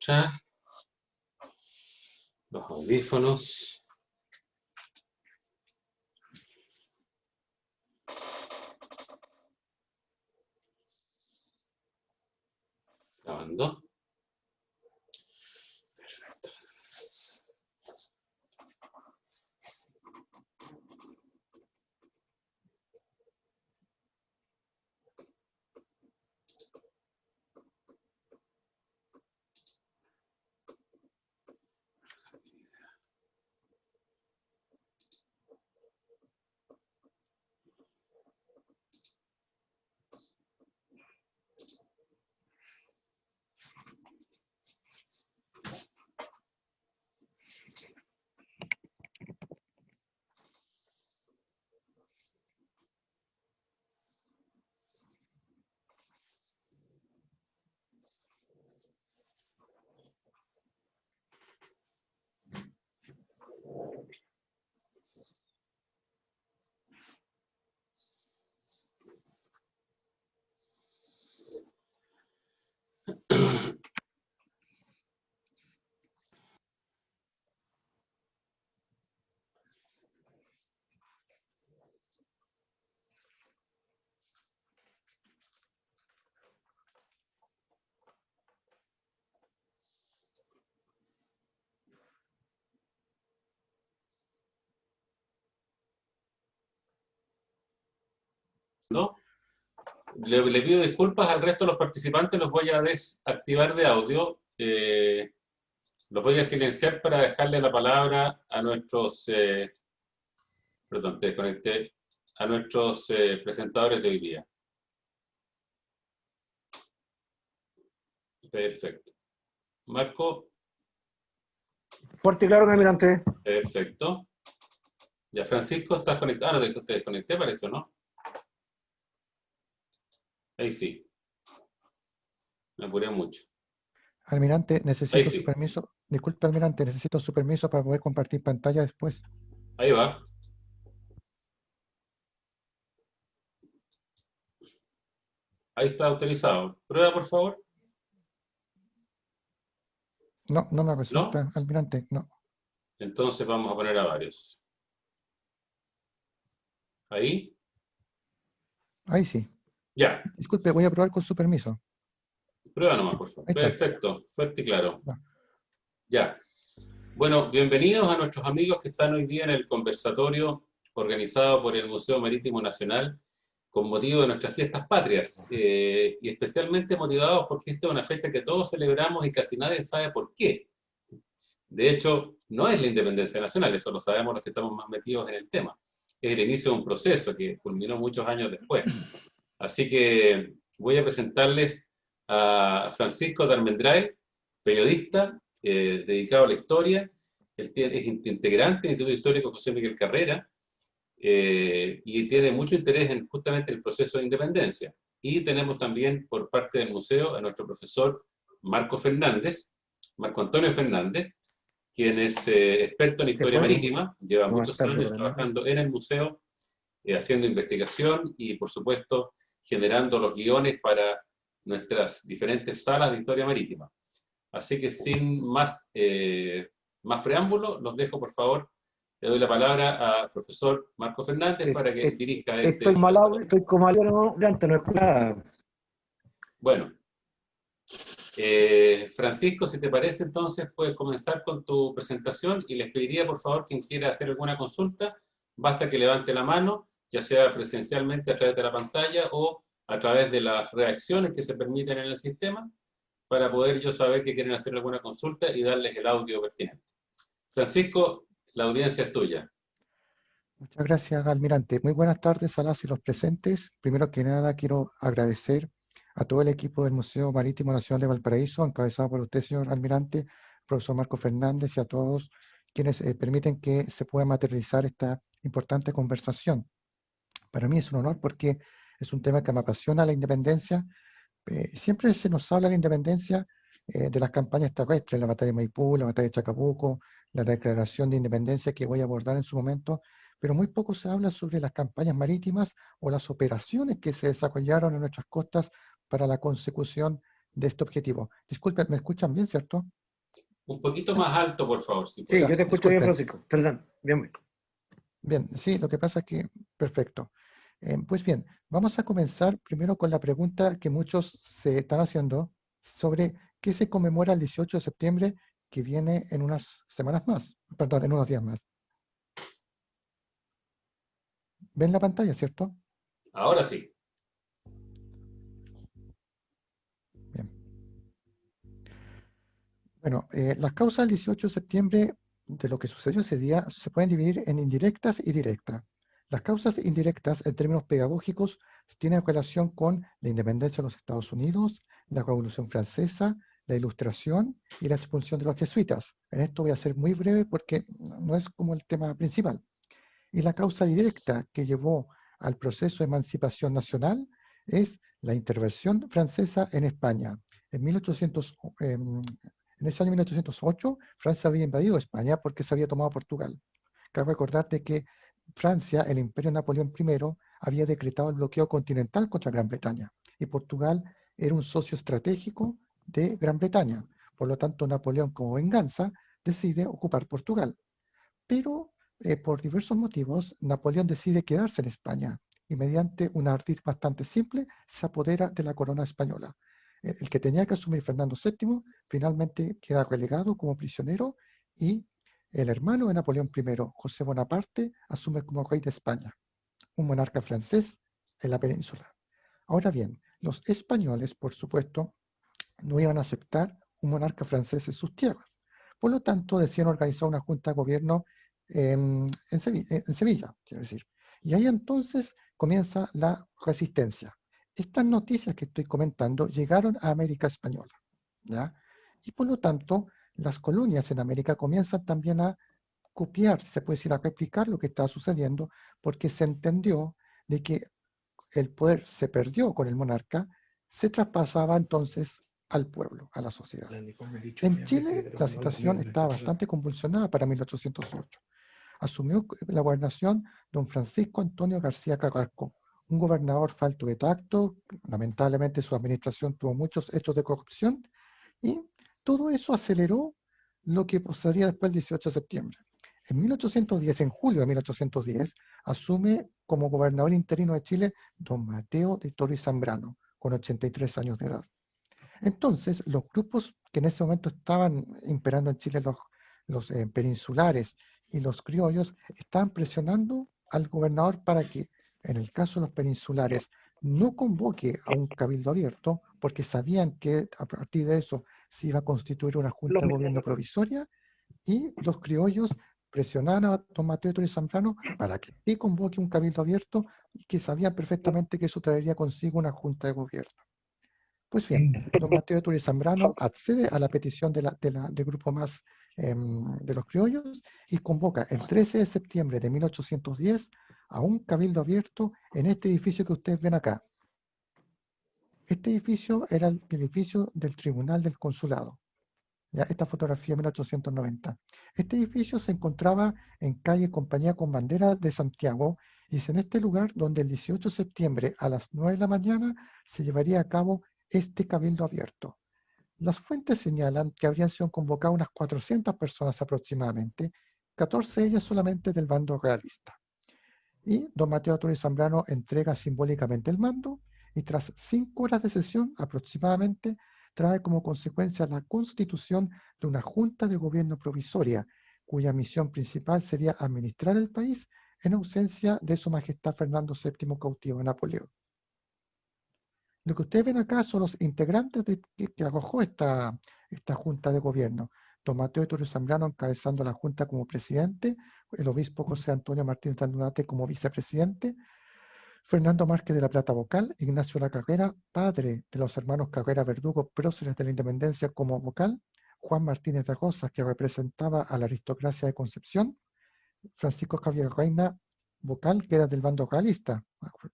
mostrar los audífonos. Grabando. Perfecto. ¿No? Le pido disculpas al resto de los participantes, los voy a desactivar de audio. Los voy a silenciar para dejarle la palabra a nuestros, perdón, te desconecté, a nuestros presentadores de hoy día. Perfecto. Marco. Fuerte y claro, almirante. Perfecto. Ya, Francisco, ¿estás conectado? Ah, no, te desconecté, parece, ¿no? Ahí sí. Me apuré mucho. Almirante, Ahí necesito sí. su permiso. Disculpe, almirante, necesito su permiso para poder compartir pantalla después. Ahí va. Ahí está autorizado. Prueba, por favor. No, no me resulta, ¿No? almirante, no. Entonces vamos a poner a varios. Ahí. Ahí sí. Ya. Disculpe, voy a probar con su permiso. Prueba nomás, por favor. Ahí está. Perfecto. Fuerte y claro. Va. Ya. Bueno, bienvenidos a nuestros amigos que están hoy día en el conversatorio organizado por el Museo Marítimo Nacional con motivo de nuestras fiestas patrias y especialmente motivados porque esta es una fecha que todos celebramos y casi nadie sabe por qué. De hecho, no es la independencia nacional, eso lo sabemos los que estamos más metidos en el tema. Es el inicio de un proceso que culminó muchos años después. Así que voy a presentarles a Francisco de Almendrael, periodista dedicado a la historia. Él es integrante del Instituto Histórico José Miguel Carrera y tiene mucho interés en justamente el proceso de independencia. Y tenemos también por parte del museo a nuestro profesor Marco Fernández, Marco Antonio Fernández, quien es experto en historia marítima, lleva muchos años trabajando en el museo, haciendo investigación y, por supuesto, generando los guiones para nuestras diferentes salas de historia marítima. Así que sin más, más preámbulo, los dejo, por favor. Le doy la palabra al profesor Marco Fernández para que dirija este... Estoy como almirante, no es nada. Bueno. Francisco, si te parece, entonces puedes comenzar con tu presentación y les pediría, por favor, quien quiera hacer alguna consulta, basta que levante la mano, ya sea presencialmente a través de la pantalla o a través de las reacciones que se permiten en el sistema, para poder yo saber que quieren hacer alguna consulta y darles el audio pertinente. Francisco, la audiencia es tuya. Muchas gracias, almirante. Muy buenas tardes a las y los presentes. Primero que nada, quiero agradecer a todo el equipo del Museo Marítimo Nacional de Valparaíso, encabezado por usted, señor almirante, profesor Marco Fernández, y a todos quienes permiten que se pueda materializar esta importante conversación. Para mí es un honor porque es un tema que me apasiona, la independencia. Siempre se nos habla de la independencia de las campañas terrestres, la batalla de Maipú, la batalla de Chacabuco, la declaración de independencia que voy a abordar en su momento, pero muy poco se habla sobre las campañas marítimas o las operaciones que se desarrollaron en nuestras costas para la consecución de este objetivo. Disculpen, ¿me escuchan bien, cierto? Un poquito más alto, por favor, si Sí, puede. yo te escucho bien, Disculpen. Francisco. Perdón. Bien. Bien, sí, lo que pasa es que, perfecto. Pues bien, vamos a comenzar primero con la pregunta que muchos se están haciendo sobre qué se conmemora el 18 de septiembre, que viene en unas semanas más, perdón, en unos días más. ¿Ven la pantalla, cierto? Ahora sí. Bien. Bueno, las causas del 18 de septiembre de lo que sucedió ese día se pueden dividir en indirectas y directas. Las causas indirectas, en términos pedagógicos, tienen relación con la independencia de los Estados Unidos, la Revolución Francesa, la Ilustración y la expulsión de los jesuitas. En esto voy a ser muy breve porque no es como el tema principal. Y la causa directa que llevó al proceso de emancipación nacional es la intervención francesa en España. En ese año 1808, Francia había invadido España porque se había tomado Portugal. Cabe recordarte que Francia, el imperio de Napoleón I, había decretado el bloqueo continental contra Gran Bretaña y Portugal era un socio estratégico de Gran Bretaña. Por lo tanto, Napoleón, como venganza, decide ocupar Portugal. Pero por diversos motivos, Napoleón decide quedarse en España y mediante una ardid bastante simple se apodera de la corona española. El que tenía que asumir Fernando VII finalmente queda relegado como prisionero y el hermano de Napoleón I, José Bonaparte, asume como rey de España, un monarca francés en la península. Ahora bien, los españoles, por supuesto, no iban a aceptar un monarca francés en sus tierras. Por lo tanto, decían organizar una junta de gobierno en Sevilla, quiero decir. Y ahí entonces comienza la resistencia. Estas noticias que estoy comentando llegaron a América Española, ¿ya? Y por lo tanto, las colonias en América comienzan también a copiar, se puede decir, a replicar lo que estaba sucediendo, porque se entendió de que el poder se perdió con el monarca, se traspasaba entonces al pueblo, a la sociedad. En Chile la situación estaba bastante convulsionada para 1808. Asumió la gobernación don Francisco Antonio García Carrasco, un gobernador falto de tacto, lamentablemente su administración tuvo muchos hechos de corrupción y todo eso aceleró lo que pasaría después del 18 de septiembre. En 1810, en julio de 1810, asume como gobernador interino de Chile don Mateo de Toro y Zambrano, con 83 años de edad. Entonces, los grupos que en ese momento estaban imperando en Chile, los peninsulares y los criollos, estaban presionando al gobernador para que, en el caso de los peninsulares, no convoque a un cabildo abierto, porque sabían que a partir de eso se iba a constituir una junta de gobierno provisoria, y los criollos presionaban a don Mateo de Zambrano para que sí convoque un cabildo abierto y que sabían perfectamente que eso traería consigo una junta de gobierno. Pues bien, don Mateo de Zambrano accede a la petición del grupo más de los criollos y convoca el 13 de septiembre de 1810 a un cabildo abierto en este edificio que ustedes ven acá. Este edificio era el edificio del Tribunal del Consulado. ¿Ya? Esta fotografía 1890. Este edificio se encontraba en calle Compañía con Bandera de Santiago y es en este lugar donde el 18 de septiembre a las 9 de la mañana se llevaría a cabo este cabildo abierto. Las fuentes señalan que habrían sido convocadas unas 400 personas aproximadamente, 14 de ellas solamente del bando realista. Y don Mateo Torres Zambrano entrega simbólicamente el mando y tras 5 horas de sesión aproximadamente trae como consecuencia la constitución de una junta de gobierno provisoria, cuya misión principal sería administrar el país en ausencia de su majestad Fernando VII cautivo de Napoleón. Lo que ustedes ven acá son los integrantes que arrojó esta junta de gobierno. Don Mateo Torres Zambrano encabezando la junta como presidente, el obispo José Antonio Martínez Aldunate como vicepresidente, Fernando Márquez de la Plata vocal, Ignacio La Carrera, padre de los hermanos Carrera Verdugo, próceres de la independencia como vocal, Juan Martínez de Rosas, que representaba a la aristocracia de Concepción, Francisco Javier Reina, vocal, que era del bando realista,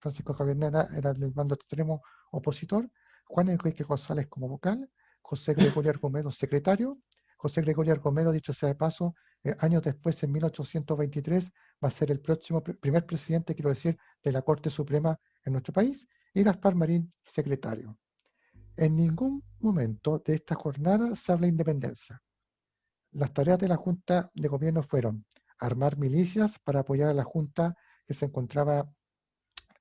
Francisco Javier Reina era del bando extremo opositor, Juan Enrique Rosales como vocal, José Gregorio Argomedo secretario, José Gregorio Argomedo, dicho sea de paso, años después, en 1823, va a ser el próximo primer presidente, quiero decir, de la Corte Suprema en nuestro país, y Gaspar Marín, secretario. En ningún momento de esta jornada se habla de independencia. Las tareas de la Junta de Gobierno fueron armar milicias para apoyar a la Junta que se encontraba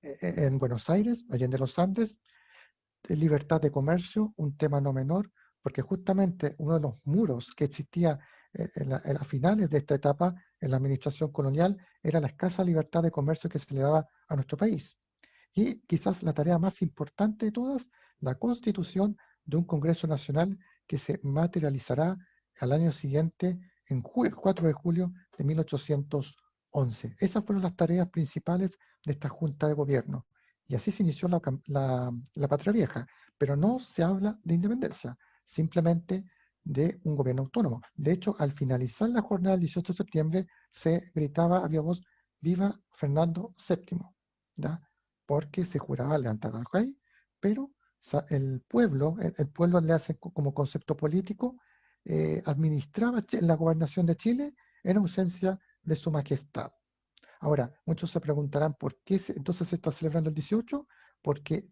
en Buenos Aires, Allende los Andes, libertad de comercio, un tema no menor, porque justamente uno de los muros que existía en las finales de esta etapa en la administración colonial era la escasa libertad de comercio que se le daba a nuestro país. Y quizás la tarea más importante de todas, la constitución de un Congreso Nacional que se materializará al año siguiente, en julio, 4 de julio de 1811. Esas fueron las tareas principales de esta Junta de Gobierno. Y así se inició la Patria Vieja, pero no se habla de independencia, simplemente de un gobierno autónomo. De hecho, al finalizar la jornada del 18 de septiembre, se gritaba a viva voz, ¡Viva Fernando VII! ¿Ya? Porque se juraba lealtad al rey, pero el pueblo le hace como concepto político, administraba la gobernación de Chile en ausencia de su majestad. Ahora, muchos se preguntarán por qué entonces se está celebrando el 18, porque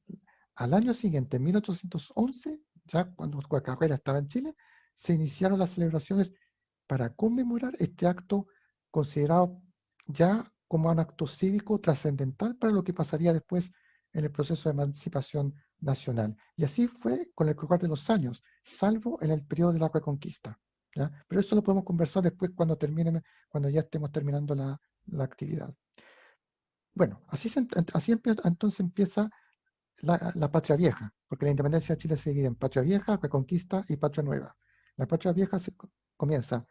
al año siguiente, en 1811, ya cuando Carrera estaba en Chile, se iniciaron las celebraciones para conmemorar este acto considerado ya como un acto cívico trascendental para lo que pasaría después en el proceso de emancipación nacional. Y así fue con el correr de los años, salvo en el periodo de la Reconquista, ¿ya? Pero eso lo podemos conversar después cuando ya estemos terminando la actividad. Bueno, entonces empieza la Patria Vieja, porque la independencia de Chile se divide en Patria Vieja, Reconquista y Patria Nueva. La Patria Vieja comienza,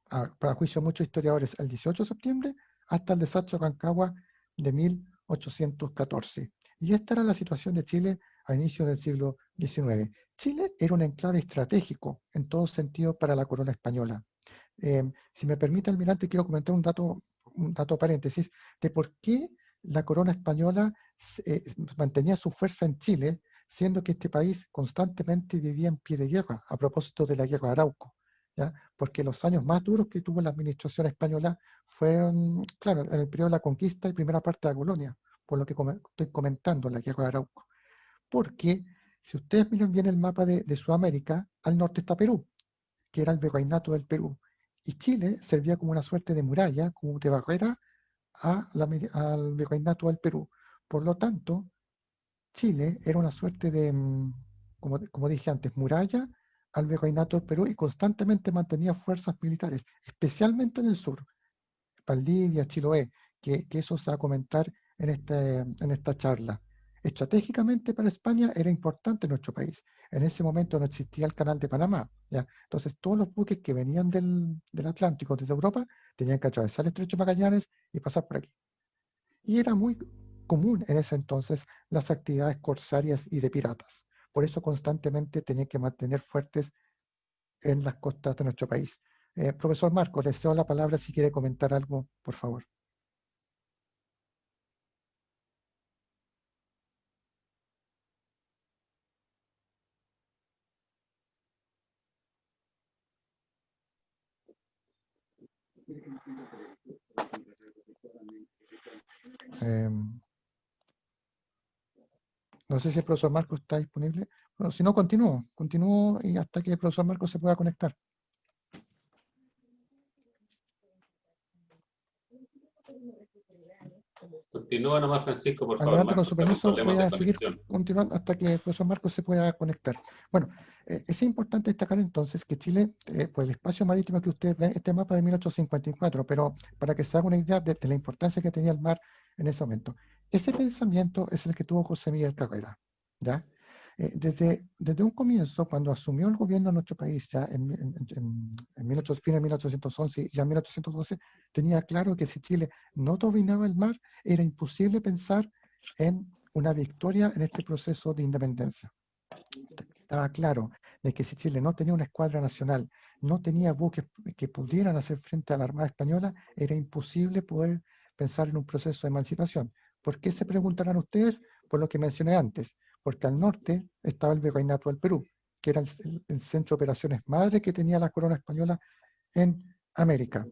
para juicio de muchos historiadores, el 18 de septiembre hasta el desastre de Rancagua de 1814. Y esta era la situación de Chile a inicios del siglo XIX. Chile era un enclave estratégico en todo sentido para la corona española. Si me permite, almirante, quiero comentar un dato paréntesis de por qué la corona española mantenía su fuerza en Chile, siendo que este país constantemente vivía en pie de guerra, a propósito de la guerra de Arauco, ¿ya? Porque los años más duros que tuvo la administración española fueron, claro, en el periodo de la conquista y primera parte de la colonia, por lo que estoy comentando, la guerra de Arauco. Porque si ustedes miran bien el mapa de Sudamérica, al norte está Perú, que era el virreinato del Perú. Y Chile servía como una suerte de muralla, como de barrera al virreinato del Perú. Por lo tanto, Chile era una suerte de, como dije antes, muralla al virreinato del Perú y constantemente mantenía fuerzas militares, especialmente en el sur, Valdivia, Chiloé, que eso se va a comentar en esta charla. Estratégicamente para España era importante nuestro país. En ese momento no existía el canal de Panamá, ¿ya? Entonces todos los buques que venían del Atlántico, desde Europa, tenían que atravesar el estrecho de Magallanes y pasar por aquí. Y era muy común en ese entonces las actividades corsarias y de piratas. Por eso constantemente tenían que mantener fuertes en las costas de nuestro país. Profesor Marcos, le cedo la palabra si quiere comentar algo, por favor. No sé si el profesor Marcos está disponible. Bueno, si no, continúo y hasta que el profesor Marcos se pueda conectar. Continúa nomás, Francisco, por favor, Almirante, con Marco. su Está con permiso, problemas voy de a seguir conexión. continuando hasta que el profesor Marcos se pueda conectar. Bueno, es importante destacar entonces que Chile, por el espacio marítimo que ustedes ven, este mapa de 1854, pero para que se haga una idea de la importancia que tenía el mar en ese momento. Ese pensamiento es el que tuvo José Miguel Carrera, ¿ya? Desde un comienzo, cuando asumió el gobierno de nuestro país, ya en 1811 y ya en 1812, tenía claro que si Chile no dominaba el mar, era imposible pensar en una victoria en este proceso de independencia. Estaba claro de que si Chile no tenía una escuadra nacional, no tenía buques que pudieran hacer frente a la Armada Española, era imposible poder pensar en un proceso de emancipación. ¿Por qué se preguntarán ustedes? Por lo que mencioné antes, porque al norte estaba el Virreinato del Perú, que era el centro de operaciones madre que tenía la corona española en América.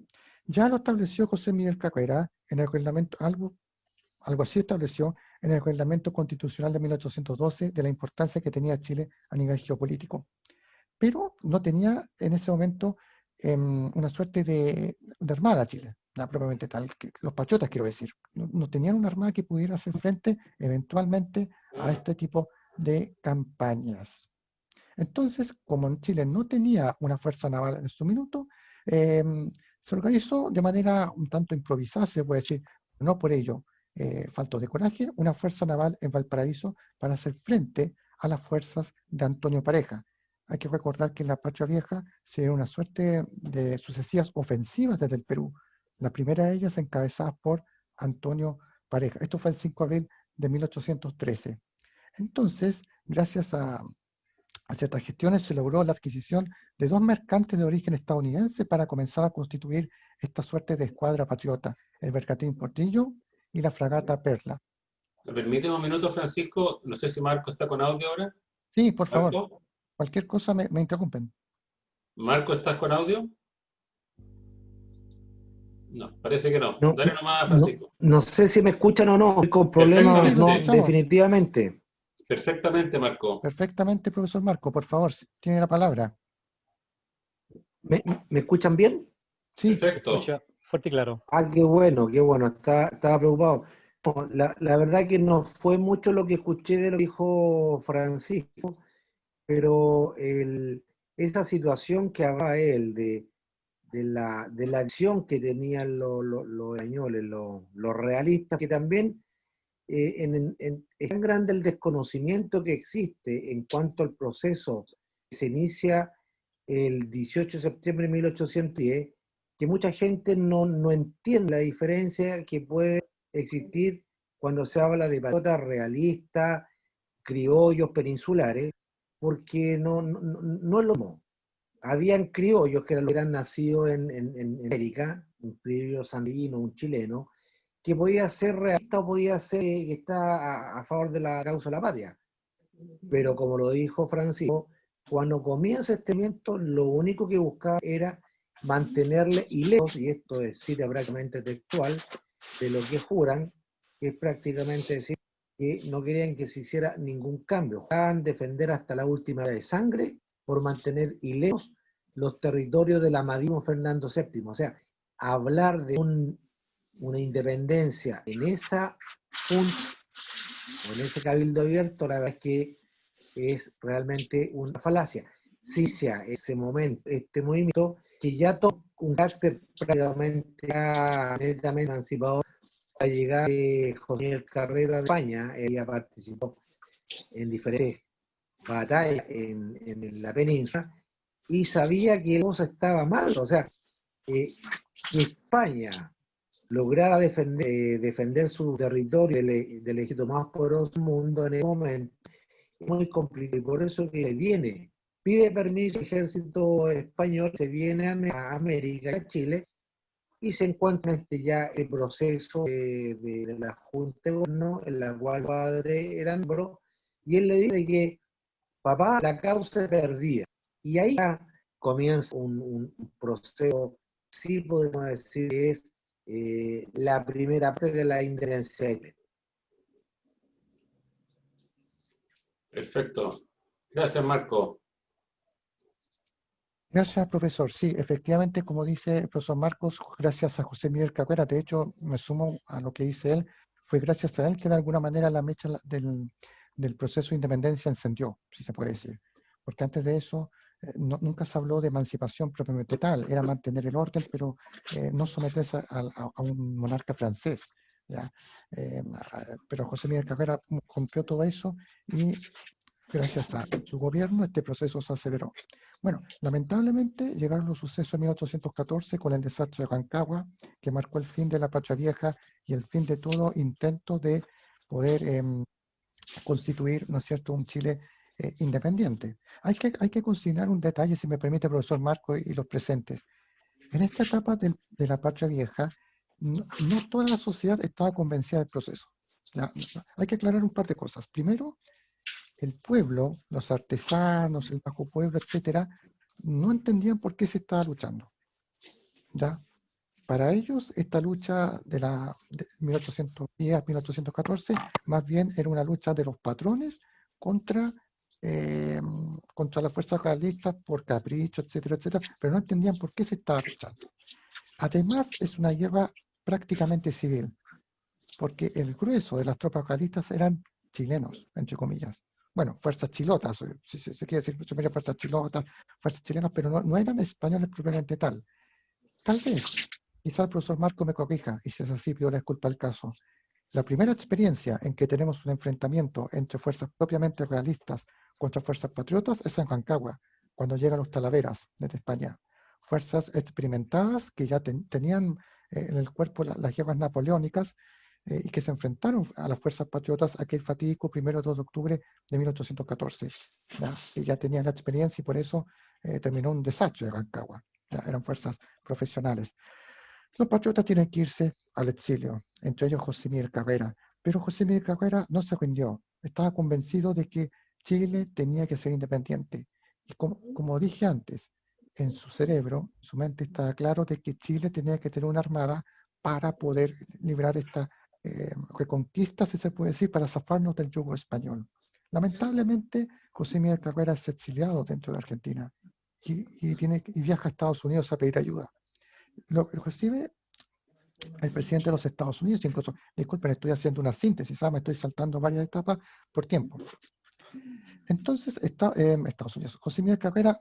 Ya lo estableció José Miguel Carrera en el reglamento, algo así estableció en el Reglamento Constitucional de 1812 de la importancia que tenía Chile a nivel geopolítico. Pero no tenía en ese momento una suerte de armada Chile, la propiamente tal, los patriotas quiero decir, no tenían una armada que pudiera hacer frente eventualmente a este tipo de campañas. Entonces, como en Chile no tenía una fuerza naval en su minuto, se organizó de manera un tanto improvisada, se puede decir, no por ello falto de coraje, una fuerza naval en Valparaíso para hacer frente a las fuerzas de Antonio Pareja. Hay que recordar que en la Patria Vieja se dio una suerte de sucesivas ofensivas desde el Perú, la primera de ellas encabezada por Antonio Pareja. Esto fue el 5 de abril de 1813. Entonces, gracias a ciertas gestiones se logró la adquisición de 2 mercantes de origen estadounidense para comenzar a constituir esta suerte de escuadra patriota, el Bergantín Portillo y la fragata Perla. ¿Me permite un minuto, Francisco? No sé si Marco está con audio ahora. Sí, por favor, ¿Marco? cualquier cosa me interrumpen. ¿Marco, estás con audio? No, parece que no. No, Dale nomás, no, Francisco. no sé si me escuchan o no, estoy con Sí, problemas, sí, lo no, escuchamos definitivamente. Perfectamente, Marco. perfectamente, profesor Marco, por favor, tiene la palabra. ¿Me, me escuchan bien? Sí, Se Perfecto. escucha fuerte y claro. Ah, qué bueno, estaba preocupado. No, la verdad que no fue mucho lo que escuché de lo que dijo Francisco, pero esa situación que hablaba él de la acción que tenían los españoles, los realistas, que también es tan grande el desconocimiento que existe en cuanto al proceso que se inicia el 18 de septiembre de 1810, que mucha gente no entiende la diferencia que puede existir cuando se habla de patriotas realistas, criollos, peninsulares, porque no es lo mismo. Habían criollos que eran nacidos en América, un criollo sandino, un chileno, que podía ser realista o podía ser que está a favor de la causa de la patria. Pero como lo dijo Francisco, cuando comienza este movimiento, lo único que buscaba era mantenerle ilesos, y esto es cita prácticamente textual, de lo que juran, que es prácticamente decir que no querían que se hiciera ningún cambio. Buscaban defender hasta la última de sangre por mantener ilesos los territorios del amadísimo Fernando VII. O sea, hablar de una independencia en esa punta, o en ese cabildo abierto, la verdad es que es realmente una falacia. Sí, sea ese momento, este movimiento, que ya tomó un carácter prácticamente netamente emancipador, a llegar José Miguel Carrera de España, ella participó en diferentes batallas en la península, y sabía que la cosa estaba mal, o sea, que España lograra defender su territorio del ejército más poderoso del mundo en ese momento, es muy complicado, y por eso que viene, pide permiso al ejército español, se viene a América, a Chile, y se encuentra ya el proceso de la Junta de Gobierno, en la cual el padre era miembro, y él le dice que, papá, la causa es perdida. Y ahí ya comienza un proceso, sí podemos decir que es la primera parte de la independencia de Chile. Perfecto. Gracias, Marco. gracias, profesor. Sí, efectivamente, como dice el profesor Marcos, gracias a José Miguel Cabrera, de hecho, me sumo a lo que dice él, fue gracias a él que de alguna manera la mecha del proceso de independencia encendió, si se puede decir. Porque antes de eso, nunca se habló de emancipación propiamente tal, era mantener el orden, pero no someterse a un monarca francés. ¿Ya? Pero José Miguel Cabrera rompió todo eso y gracias a su gobierno este proceso se aceleró. Bueno, lamentablemente llegaron los sucesos de 1814 con el desastre de Rancagua, que marcó el fin de la Patria Vieja y el fin de todo intento de poder constituir, ¿no es cierto?, un Chile independiente. Hay que consignar un detalle, si me permite, profesor Marco y los presentes. En esta etapa de la Patria Vieja, no toda la sociedad estaba convencida del proceso. Hay que aclarar un par de cosas. Primero, el pueblo, los artesanos, el bajo pueblo, etcétera, no entendían por qué se estaba luchando. ¿Ya? Para ellos, esta lucha de 1810 a 1814, más bien era una lucha de los patrones contra, contra las fuerzas realistas por capricho, etcétera, etcétera, pero no entendían por qué se estaba luchando. Además, es una guerra prácticamente civil, porque el grueso de las tropas realistas eran chilenos, entre comillas. Bueno, fuerzas chilotas, si se quiere decir, fuerzas chilotas, fuerzas chilenas, pero no eran españoles propiamente tal. Tal vez, quizá el profesor Marco me corrija, y si es así, pido la disculpa al caso. La primera experiencia en que tenemos un enfrentamiento entre fuerzas propiamente realistas contra fuerzas patriotas es en Rancagua, cuando llegan los Talaveras desde España. Fuerzas experimentadas que ya tenían en el cuerpo las guerras napoleónicas y que se enfrentaron a las fuerzas patriotas aquel fatídico 1 de octubre de 1814. Que ya tenían la experiencia y por eso terminó un desastre de Rancagua. Eran fuerzas profesionales. Los patriotas tienen que irse al exilio, entre ellos José Miguel Carrera, pero José Miguel Carrera no se rindió, estaba convencido de que Chile tenía que ser independiente. Y como dije antes, en su cerebro, su mente estaba claro de que Chile tenía que tener una armada para poder librar esta reconquista, si se puede decir, para zafarnos del yugo español. Lamentablemente, José Miguel Carrera es exiliado dentro de Argentina y viaja a Estados Unidos a pedir ayuda. Lo recibe el presidente de los Estados Unidos, incluso, disculpen, estoy haciendo una síntesis, me estoy saltando varias etapas por tiempo. Entonces, Estados Unidos, José Miguel Carrera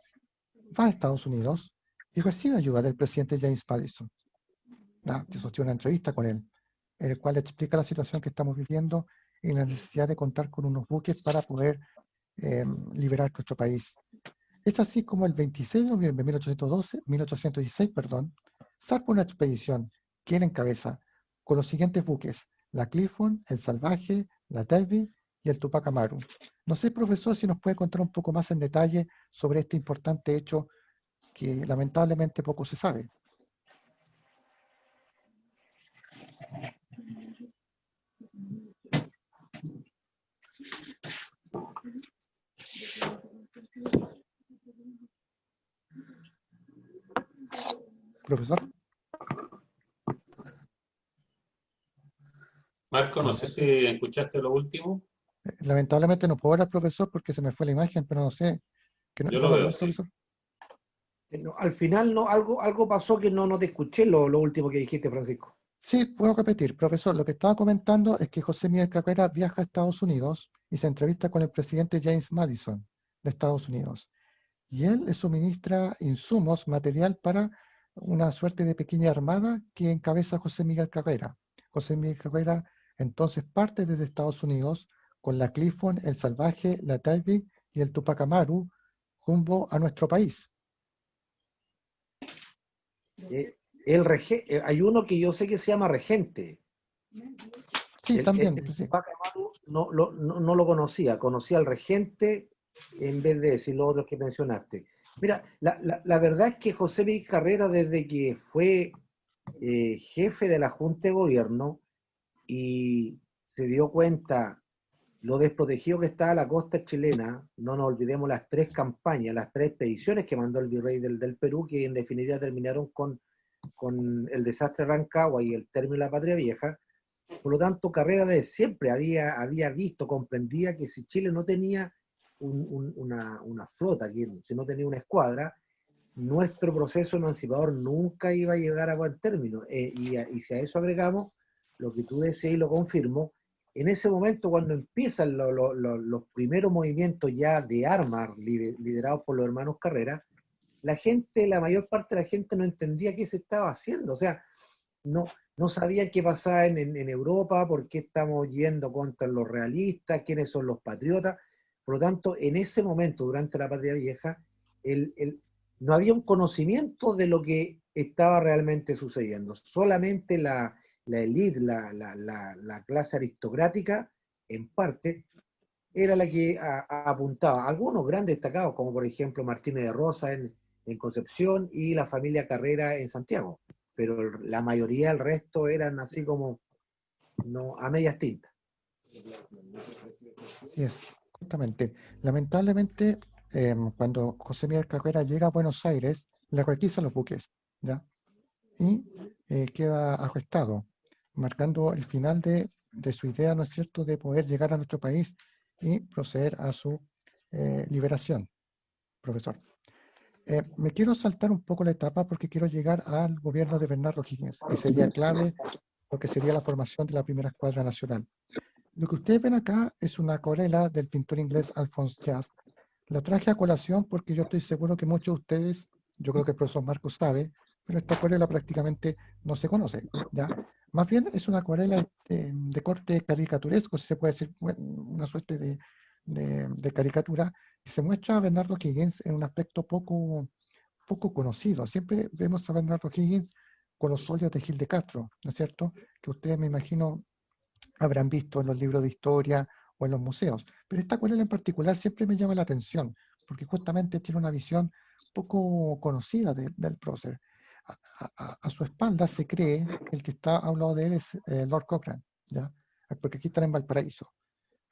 va a Estados Unidos y recibe ayuda del presidente James Madison. Se sostiene una entrevista con él, en el cual explica la situación que estamos viviendo y la necesidad de contar con unos buques para poder liberar nuestro país. Es así como el 26 de noviembre de 1816, zarpa una expedición que él encabeza con los siguientes buques: la Clifton, el Salvaje, la Davy y el Tupac Amaru. No sé, profesor, si nos puede contar un poco más en detalle sobre este importante hecho que lamentablemente poco se sabe. Profesor. Marco, no sé si escuchaste lo último. Lamentablemente no puedo hablar, profesor, porque se me fue la imagen, pero no sé. Yo lo veo, sí. Profesor? No, al final no, algo pasó que no te escuché lo último que dijiste, Francisco. Sí, puedo repetir, profesor. Lo que estaba comentando es que José Miguel Carrera viaja a Estados Unidos y se entrevista con el presidente James Madison de Estados Unidos. Y él le suministra insumos, material para una suerte de pequeña armada que encabeza José Miguel Carrera. José Miguel Carrera entonces parte desde Estados Unidos con la Clifton, el Salvaje, la Davy y el Tupac Amaru rumbo a nuestro país. Hay uno que yo sé que se llama Regente. Sí, también. El Sí. Tupac Amaru no lo conocía al Regente en vez de decir los otros que mencionaste. Mira, la verdad es que José Miguel Carrera, desde que fue jefe de la Junta de Gobierno y se dio cuenta lo desprotegido que estaba la costa chilena, no nos olvidemos las 3 campañas, las 3 expediciones que mandó el virrey del Perú, que en definitiva terminaron con el desastre de Rancagua y el término de la Patria Vieja. Por lo tanto, Carrera de siempre había visto, comprendía que si Chile no tenía una flota, si no tenía una escuadra, nuestro proceso emancipador nunca iba a llegar a buen término. Y si a eso agregamos lo que tú decías y lo confirmo, en ese momento cuando empiezan los primeros movimientos ya de armas liderados por los hermanos Carrera, la mayor parte de la gente no entendía qué se estaba haciendo. O sea, no sabían qué pasaba en Europa, por qué estamos yendo contra los realistas, quiénes son los patriotas. Por lo tanto, en ese momento, durante la Patria Vieja, no había un conocimiento de lo que estaba realmente sucediendo. Solamente la élite, la clase aristocrática, en parte, era la que apuntaba. Algunos grandes destacados, como por ejemplo Martínez de Rosa en Concepción y la familia Carrera en Santiago. Pero la mayoría del resto eran así como a medias tintas. Así es, justamente. Lamentablemente, cuando José Miguel Carrera llega a Buenos Aires, le requisan los buques, ¿ya? y queda arrestado, marcando el final de su idea, ¿no es cierto?, de poder llegar a nuestro país y proceder a su liberación, profesor. Me quiero saltar un poco la etapa porque quiero llegar al gobierno de Bernardo Higgins, que sería clave lo que sería la formación de la primera escuadra nacional. Lo que ustedes ven acá es una acuarela del pintor inglés Alphonse Just. La traje a colación porque yo estoy seguro que muchos de ustedes, yo creo que el profesor Marcos sabe, pero esta acuarela prácticamente no se conoce, ¿ya? Más bien es una acuarela de corte caricaturesco, si se puede decir, bueno, una suerte de caricatura, que se muestra a Bernardo Higgins en un aspecto poco conocido. Siempre vemos a Bernardo Higgins con los óleos de Gil de Castro, ¿no es cierto? Que ustedes, me imagino, habrán visto en los libros de historia o en los museos. Pero esta acuarela en particular siempre me llama la atención, porque justamente tiene una visión poco conocida del prócer. A su espalda se cree que el que está hablando de él es Lord Cochrane, ¿ya? Porque aquí están en Valparaíso,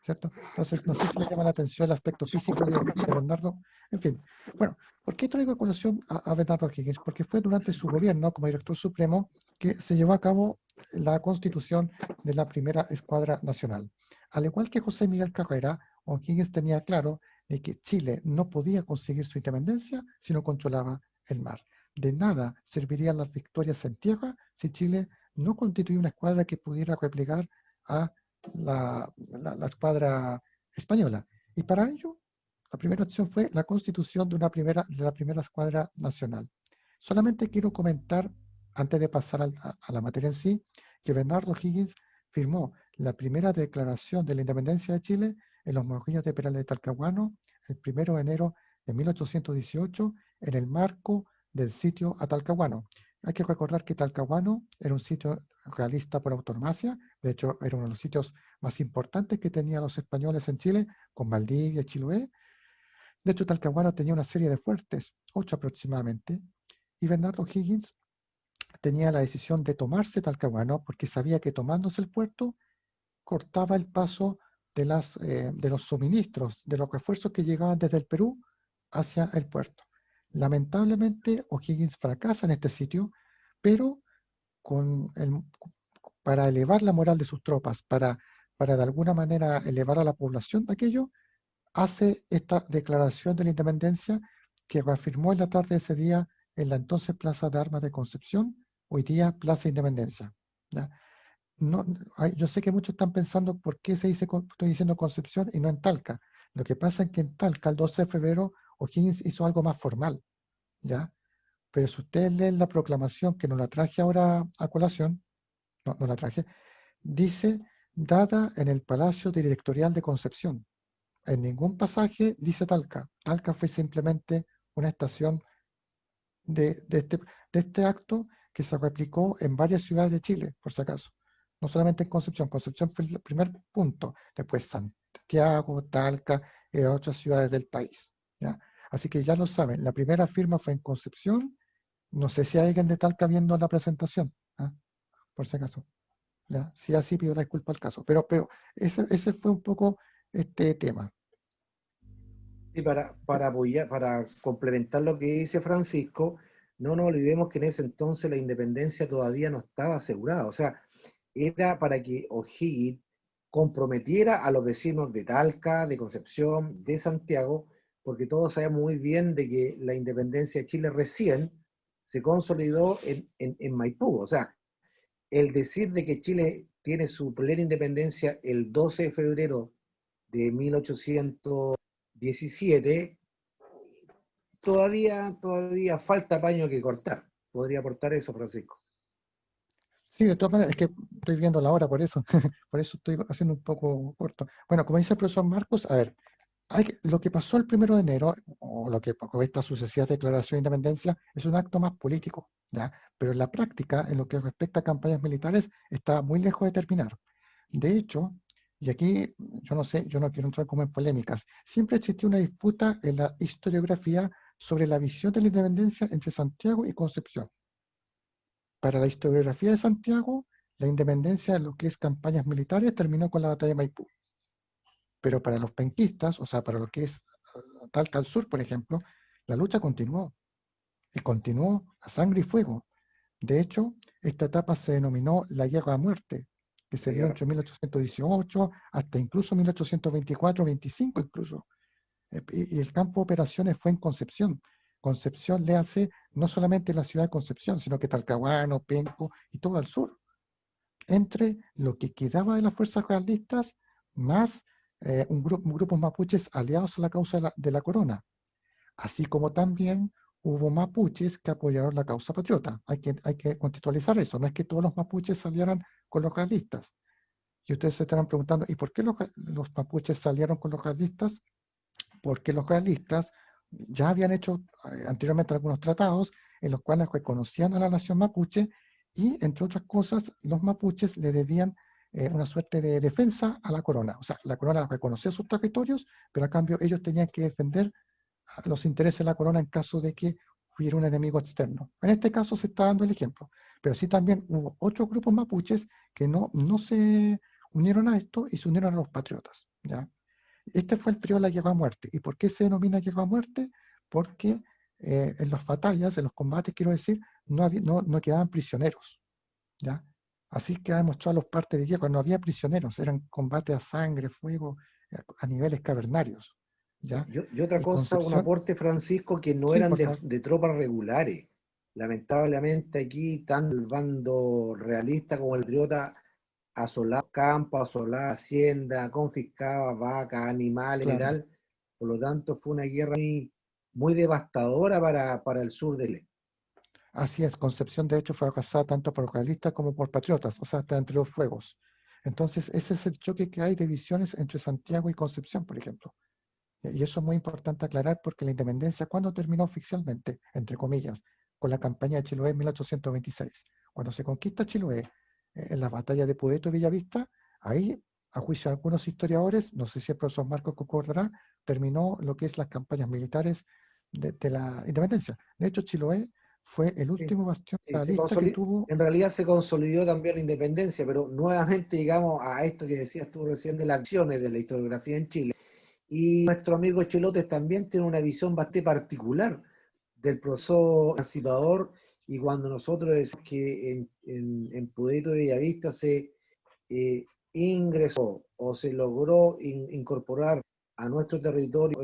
¿cierto? Entonces, no sé si le llama la atención el aspecto físico de Bernardo. En fin, bueno, ¿por qué traigo a colación a Bernardo Higgins? Porque fue durante su gobierno como director supremo que se llevó a cabo la constitución de la primera escuadra nacional. Al igual que José Miguel Carrera, O'Higgins tenía claro de que Chile no podía conseguir su independencia si no controlaba el mar. De nada servirían las victorias en tierra si Chile no constituía una escuadra que pudiera replegar a la escuadra española. Y para ello, la primera opción fue la constitución de la primera escuadra nacional. Solamente quiero comentar, antes de pasar a la materia en sí, que Bernardo Higgins firmó la primera declaración de la independencia de Chile en los Mojillos de Perales de Talcahuano el 1 de enero de 1818 en el marco del sitio a Talcahuano. Hay que recordar que Talcahuano era un sitio realista por autonomía, de hecho era uno de los sitios más importantes que tenían los españoles en Chile, con Valdivia y Chiloé. De hecho, Talcahuano tenía una serie de fuertes, 8 aproximadamente, y Bernardo Higgins tenía la decisión de tomarse Talcahuano porque sabía que tomándose el puerto cortaba el paso de los suministros, de los refuerzos que llegaban desde el Perú hacia el puerto. Lamentablemente, O'Higgins fracasa en este sitio, pero para elevar la moral de sus tropas, para de alguna manera elevar a la población de aquello, hace esta declaración de la independencia que reafirmó en la tarde de ese día en la entonces Plaza de Armas de Concepción, hoy día Plaza Independencia. ¿Ya? No, yo sé que muchos están pensando por qué estoy diciendo Concepción y no en Talca. Lo que pasa es que en Talca, el 12 de febrero, O'Higgins hizo algo más formal, ¿ya? Pero si ustedes leen la proclamación, que no la traje ahora a colación, no la traje, dice, dada en el Palacio Directorial de Concepción. En ningún pasaje dice Talca. Talca fue simplemente una estación de este acto que se replicó en varias ciudades de Chile, por si acaso. No solamente en Concepción. Concepción fue el primer punto. Después Santiago, Talca y otras ciudades del país. ¿Ya? Así que ya lo saben, la primera firma fue en Concepción. No sé si hay alguien de Talca viendo la presentación, ¿ah? Por si acaso. ¿Ya? Si así pido la disculpa al caso. Pero ese fue un poco este tema. Y para apoyar, para complementar lo que dice Francisco, no nos olvidemos que en ese entonces la independencia todavía no estaba asegurada. O sea, era para que O'Higgins comprometiera a los vecinos de Talca, de Concepción, de Santiago, porque todos sabemos muy bien de que la independencia de Chile recién se consolidó en Maipú. O sea, el decir de que Chile tiene su plena independencia el 12 de febrero de 1817, todavía falta paño que cortar. Podría aportar eso, Francisco. Sí, de todas maneras, es que estoy viendo la hora, por eso, por eso estoy haciendo un poco corto. Bueno, como dice el profesor Marcos, a ver, lo que pasó el 1 de enero, o lo que con esta sucesiva declaración de independencia, es un acto más político, ¿ya? Pero en la práctica, en lo que respecta a campañas militares, está muy lejos de terminar. De hecho, y aquí yo no sé, yo no quiero entrar como en polémicas, siempre existió una disputa en la historiografía sobre la visión de la independencia entre Santiago y Concepción. Para la historiografía de Santiago, la independencia de lo que es campañas militares terminó con la batalla de Maipú. Pero para los penquistas, o sea, para lo que es Talca al sur, por ejemplo, la lucha continuó. Y continuó a sangre y fuego. De hecho, esta etapa se denominó la Guerra a Muerte, que se dio entre 1818 hasta incluso 1824-25 incluso. Y el campo de operaciones fue en Concepción. Concepción le hace no solamente la ciudad de Concepción, sino que Talcahuano, Penco y todo al sur. Entre lo que quedaba de las fuerzas realistas, más grupos mapuches aliados a la causa de la corona, así como también hubo mapuches que apoyaron la causa patriota. Hay que contextualizar eso, no es que todos los mapuches salieran con los realistas. Y ustedes se estarán preguntando, ¿y por qué los mapuches salieron con los realistas? Porque los realistas ya habían hecho anteriormente algunos tratados en los cuales reconocían a la nación mapuche y, entre otras cosas, los mapuches le debían una suerte de defensa a la corona. O sea, la corona reconocía sus territorios, pero a cambio ellos tenían que defender los intereses de la corona en caso de que hubiera un enemigo externo. En este caso se está dando el ejemplo, pero sí también hubo otros grupos mapuches que no se unieron a esto y se unieron a los patriotas, ¿ya? Este fue el periodo de la guerra a muerte. ¿Y por qué se denomina guerra a muerte? Porque en las batallas, en los combates, quiero decir, no quedaban prisioneros, ¿ya? Así que ha demostrado los partes de guerra, no había prisioneros, eran combates a sangre, fuego, a niveles cavernarios, ¿ya? Y otra Y cosa, un Concepción, aporte, Francisco, que no sí, eran por favor, de tropas regulares. Lamentablemente aquí, tanto el bando realista como el patriota asolaba campos, asolaba hacienda, confiscaba vacas, animales en claro. general. Por lo tanto, fue una guerra muy devastadora para el sur del este. Así es, Concepción de hecho fue arrasada tanto por realistas como por patriotas, o sea, hasta entre los fuegos. Entonces, ese es el choque que hay de visiones entre Santiago y Concepción, por ejemplo. Y eso es muy importante aclarar porque la independencia, ¿cuándo terminó oficialmente? Entre comillas, con la campaña de Chiloé en 1826. Cuando se conquista Chiloé, en la batalla de Pudeto y Bellavista, ahí, a juicio de algunos historiadores, no sé si el profesor Marcos concordará, terminó lo que es las campañas militares de la independencia. De hecho, Chiloé fue el Sí. último bastión Y realista que tuvo, en realidad se consolidó también la independencia, pero nuevamente llegamos a esto que decías tú recién de las acciones de la historiografía en Chile. Y nuestro amigo Chilotes también tiene una visión bastante particular del proceso emancipador, y cuando nosotros decimos que en Pudeto de Bellavista se ingresó o se logró incorporar a nuestro territorio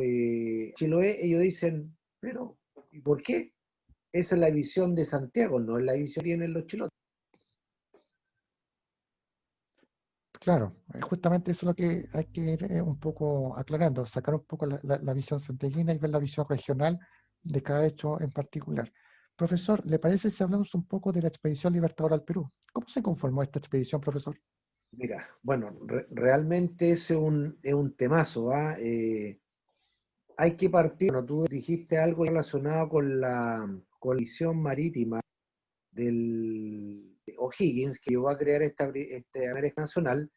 Chiloé, ellos dicen, pero ¿y por qué? Esa es la visión de Santiago, no es la visión que tienen los chilotes. claro, justamente eso es lo que hay que ir un poco aclarando, sacar un poco la visión santiaguina y ver la visión regional de cada hecho en particular. Profesor, ¿le parece si hablamos un poco de la expedición Libertadora al Perú? ¿Cómo se conformó esta expedición, profesor? Mira, bueno, realmente ese es un temazo, ¿ah? Hay que partir, bueno, tú dijiste algo relacionado con la colisión marítima de O'Higgins, que llegó a crear este América Nacional,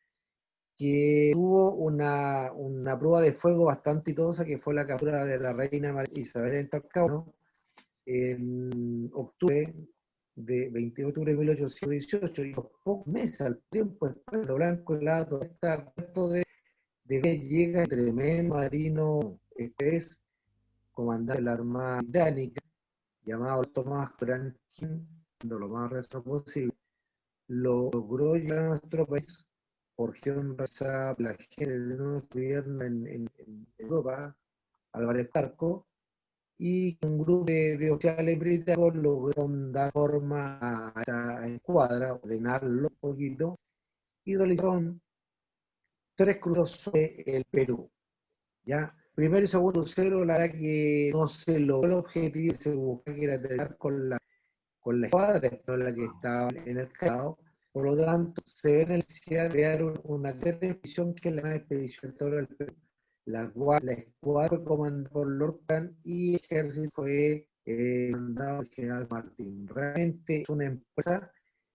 que tuvo una prueba de fuego bastante exitosa, que fue la captura de la reina Isabel en Talcahuano, en octubre de 28 de octubre de 1818, y los pocos meses al tiempo después, lo blanco y la está puesto de que llega el tremendo marino, este es comandante de la Armada Británica, llamado Tomás Crankin, lo más resto posible, lo logró llegar a nuestro país por la gente de nuestro gobierno en Europa, Álvarez Tarco, y un grupo de oficiales británicos lograron dar forma a esta escuadra, ordenarlo un poquito, y realizaron 3 cruceros sobre el Perú. ¿Ya? Primero y segundo crucero, la verdad que no se logró el objetivo que se buscaba, que era terminar con la escuadra, no la que estaba en el Callao. Por lo tanto, se ve necesidad de crear una tercera expedición, que es la expedición Toro del Perú, la cual la escuadra fue comandada por Lord Grant y el ejército fue mandado por el general Martín. Realmente es una empresa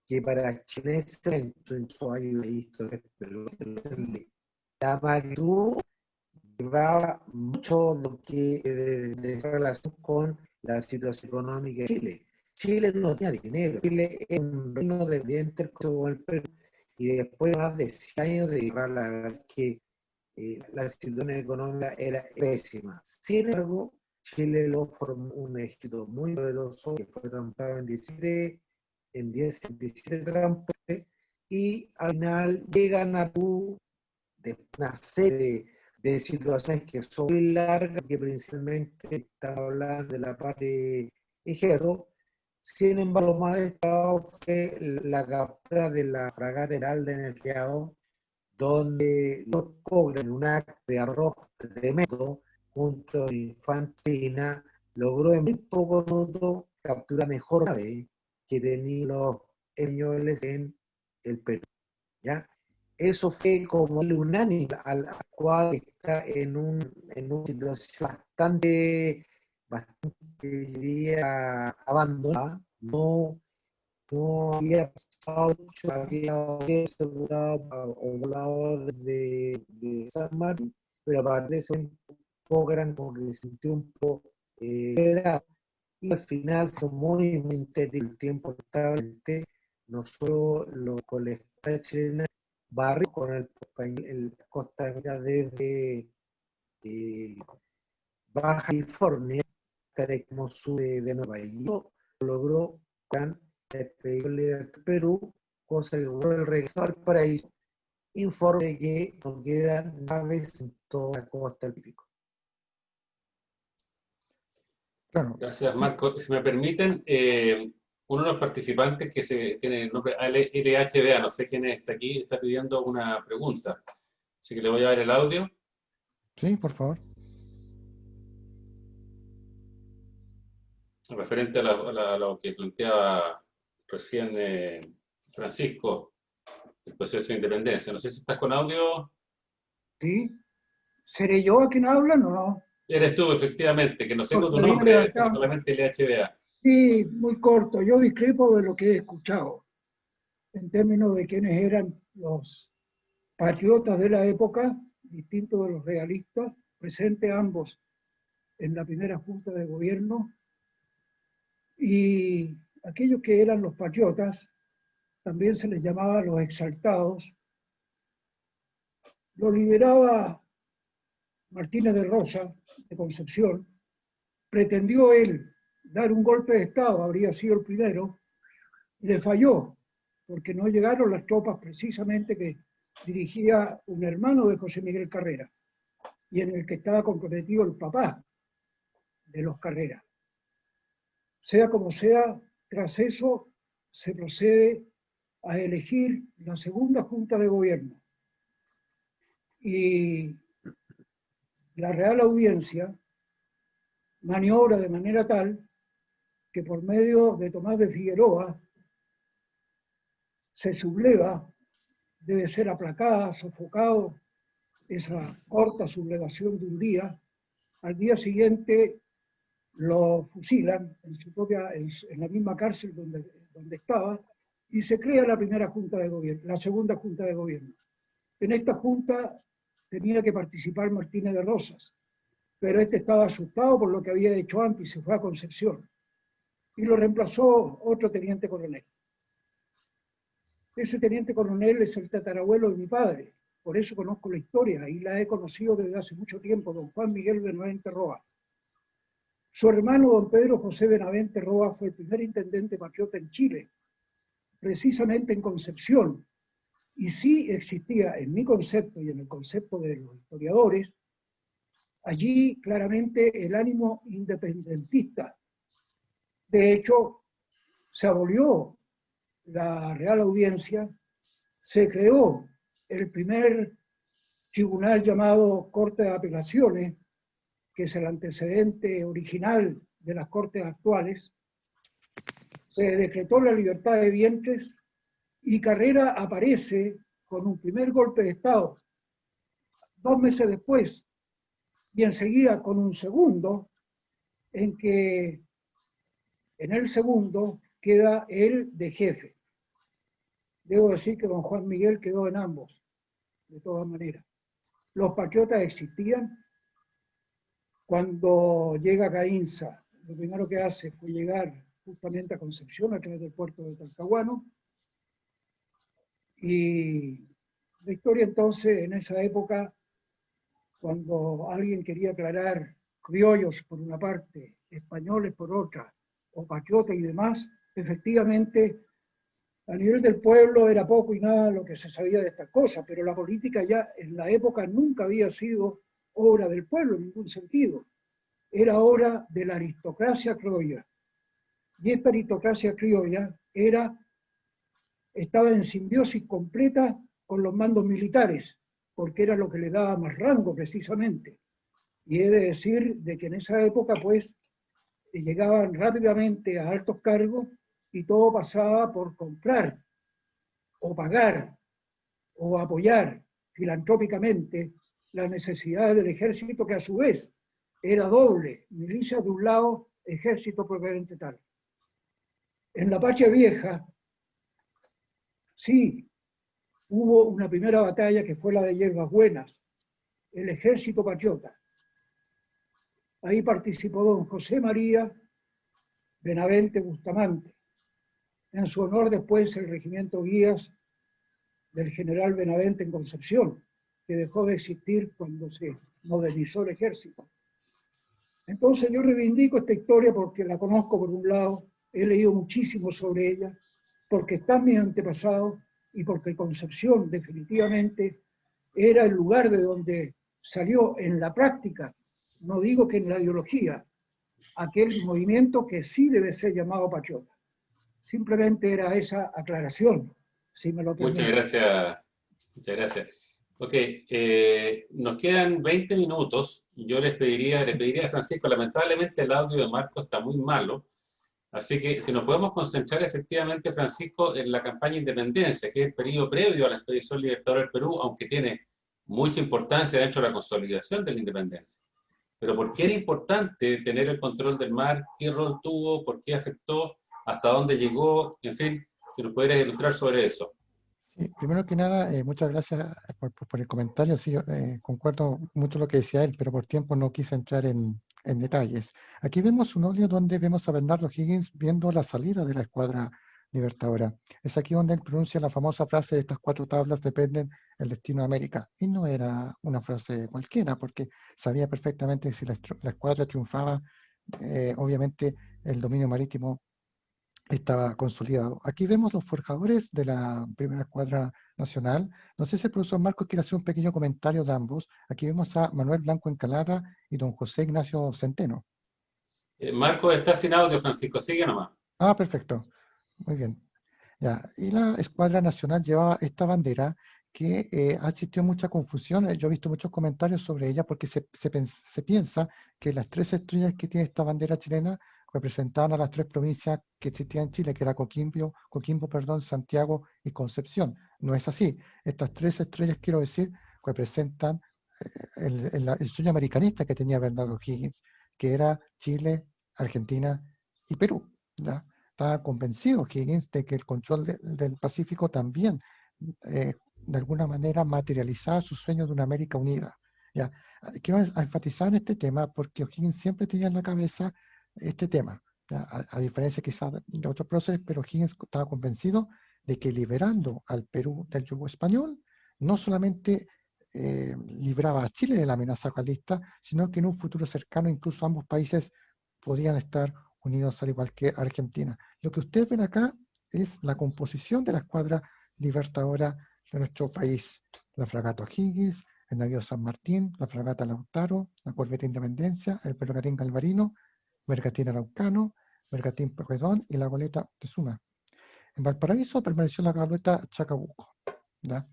que para Chile en ese momento, en su año de historia, pero la magnitud llevaba mucho lo que de relación con la situación económica de Chile. Chile no tenía dinero, Chile es un reino dependiente con el Perú, y después de más de 100 años de guerra, la verdad que la situación económica era pésima. Sin embargo, Chile lo formó un ejército muy poderoso que fue transformado en 17 en 10, en 17 transportes, y al final llegan a Perú de una serie de situaciones que son muy largas, que principalmente estamos hablando de la parte de ejército. Sin embargo, lo más destacado fue la captura de la fragata Heralda en el Callao, donde los cobran un acto de arrojo tremendo junto a Infantina, logró en muy pocos minutos capturar mejor nave que tenían los españoles en el Perú. ¿Ya? Eso fue como el unánime al cual está en una situación bastante diría, abandonada. No había pasado mucho, había asegurado o volado de San Martín, pero aparte de eso, un poco eran como que se sintió un poco y al final son muy el tiempo estable. Nosotros los colectores chilenos barrio con el Costa Rica desde Baja California hasta el sur de Nueva York. Logró gran despedido de Perú, cosa que logró el regreso al paraíso. Informe que no quedan naves en toda la costa del Pacífico. Claro. Gracias, Marco. Si me permiten, uno de los participantes que tiene el nombre LHBA, no sé quién está aquí, está pidiendo una pregunta. Así que le voy a dar el audio. Sí, por favor. Referente a lo que planteaba recién Francisco, el proceso de independencia. No sé si estás con audio. ¿Sí? ¿Seré yo a quien habla? No. Eres tú, efectivamente, que no sé con tu Porque había nombre, levantado. solamente LHBA. Sí, muy corto. Yo discrepo de lo que he escuchado en términos de quiénes eran los patriotas de la época, distintos de los realistas, presentes ambos en la primera junta de gobierno, y aquellos que eran los patriotas, también se les llamaba los exaltados. Lo lideraba Martínez de Rosa, de Concepción. Pretendió él dar un golpe de Estado, habría sido el primero, y le falló, porque no llegaron las tropas precisamente que dirigía un hermano de José Miguel Carrera, y en el que estaba comprometido el papá de los Carrera. Sea como sea, tras eso se procede a elegir la segunda junta de gobierno. Y la Real Audiencia maniobra de manera tal que por medio de Tomás de Figueroa se subleva, debe ser aplacada, sofocado, esa corta sublevación de un día. Al día siguiente lo fusilan en la misma cárcel donde estaba, y se crea la primera junta de gobierno, la segunda junta de gobierno. En esta junta tenía que participar Martínez de Rosas, pero este estaba asustado por lo que había hecho antes y se fue a Concepción. Y lo reemplazó otro teniente coronel. Ese teniente coronel es el tatarabuelo de mi padre, por eso conozco la historia y la he conocido desde hace mucho tiempo, don Juan Miguel Benavente Roa. Su hermano, don Pedro José Benavente Roa, fue el primer intendente patriota en Chile, precisamente en Concepción. Y sí existía, en mi concepto y en el concepto de los historiadores, allí claramente el ánimo independentista. De hecho, se abolió la Real Audiencia, se creó el primer tribunal llamado Corte de Apelaciones, que es el antecedente original de las cortes actuales. Se decretó la libertad de vientres y Carrera aparece con un primer golpe de Estado 2 meses después, y enseguida con un segundo, en que en el segundo queda él de jefe. Debo decir que don Juan Miguel quedó en ambos, de todas maneras. Los patriotas existían. Cuando llega Gainza, lo primero que hace fue llegar justamente a Concepción a través del puerto de Talcahuano. Y la historia entonces, en esa época, cuando alguien quería aclarar criollos por una parte, españoles por otra, o patriotas y demás, efectivamente A nivel del pueblo era poco y nada lo que se sabía de estas cosas, pero la política ya en la época nunca había sido obra del pueblo en ningún sentido. Era obra de la aristocracia criolla. Y esta aristocracia criolla estaba en simbiosis completa con los mandos militares, porque era lo que le daba más rango precisamente. Y he de decir de que en esa época pues llegaban rápidamente a altos cargos y todo pasaba por comprar o pagar o apoyar filantrópicamente las necesidades del ejército, que a su vez era doble, milicia de un lado, ejército propiamente tal. En la Patria Vieja, sí, hubo una primera batalla que fue la de Hierbas Buenas, el ejército patriota. Ahí participó don José María Benavente Bustamante. En su honor después el regimiento Guías del general Benavente en Concepción, que dejó de existir cuando se modernizó el ejército. Entonces yo reivindico esta historia porque la conozco por un lado, he leído muchísimo sobre ella, porque está en mis antepasados y porque Concepción definitivamente era el lugar de donde salió en la práctica, no digo que en la ideología, aquel movimiento que sí debe ser llamado patriota. Simplemente era esa aclaración, si me lo permite. Muchas gracias. Muchas gracias. Ok, nos quedan 20 minutos. Yo le pediría a Francisco, lamentablemente el audio de Marco está muy malo, así que si nos podemos concentrar efectivamente, Francisco, en la campaña de independencia, que es el periodo previo a la expedición libertadora del Perú, aunque tiene mucha importancia dentro de la consolidación de la independencia. Pero ¿por qué era importante tener el control del mar? ¿Qué rol tuvo? ¿Por qué afectó? ¿Hasta dónde llegó? En fin, si nos pudieras ilustrar sobre eso. Sí, primero que nada, muchas gracias por el comentario. Sí, yo, concuerdo mucho lo que decía él, pero por tiempo no quise entrar en detalles. Aquí vemos un óleo donde vemos a Bernardo Higgins viendo la salida de la escuadra libertadora. Es aquí donde él pronuncia la famosa frase: de estas 4 tablas dependen el destino de América. Y no era una frase cualquiera, porque sabía perfectamente que si la escuadra triunfaba, obviamente el dominio marítimo estaba consolidado. Aquí vemos los forjadores de la primera escuadra nacional. No sé si el profesor Marcos quiere hacer un pequeño comentario de ambos. Aquí vemos a Manuel Blanco Encalada y don José Ignacio Centeno. Marco está sin audio, Francisco, sigue nomás. Ah, perfecto. Muy bien. Ya. Y la escuadra nacional llevaba esta bandera que ha existido mucha confusión. Yo he visto muchos comentarios sobre ella porque se piensa que las 3 estrellas que tiene esta bandera chilena representaban a las 3 provincias que existían en Chile, que era Coquimbo, Santiago y Concepción. No es así. Estas 3 estrellas, quiero decir, representan el sueño americanista que tenía Bernardo Higgins, que era Chile, Argentina y Perú, ¿ya? Estaba convencido Higgins de que el control del Pacífico también, de alguna manera, materializaba su sueño de una América unida, ¿ya? Quiero enfatizar en este tema porque Higgins siempre tenía en la cabeza este tema, ¿ya? A diferencia quizás de otros próceres, pero Higgins estaba convencido de que liberando al Perú del yugo español, no solamente libraba a Chile de la amenaza realista, sino que en un futuro cercano incluso ambos países podían estar unidos al igual que Argentina. Lo que ustedes ven acá es la composición de la escuadra libertadora de nuestro país. La fragata O'Higgins, el navío San Martín, la fragata Lautaro, la corbeta Independencia, el bergantín Galvarino, bergantín Araucano, bergantín Porredón y la goleta Tezuma. En Valparaíso permaneció la goleta Chacabuco, ¿ya?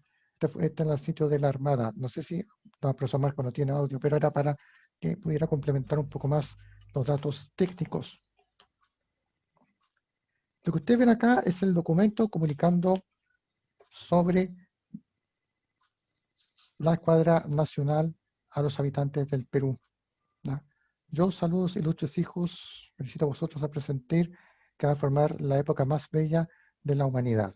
Este es el sitio de la Armada. No sé si el profesor Marco no tiene audio, pero era para que pudiera complementar un poco más los datos técnicos. Lo que ustedes ven acá es el documento comunicando sobre la escuadra nacional a los habitantes del Perú, ¿no? Yo, saludos, ilustres hijos, felicito a vosotros a presentar que va a formar la época más bella de la humanidad.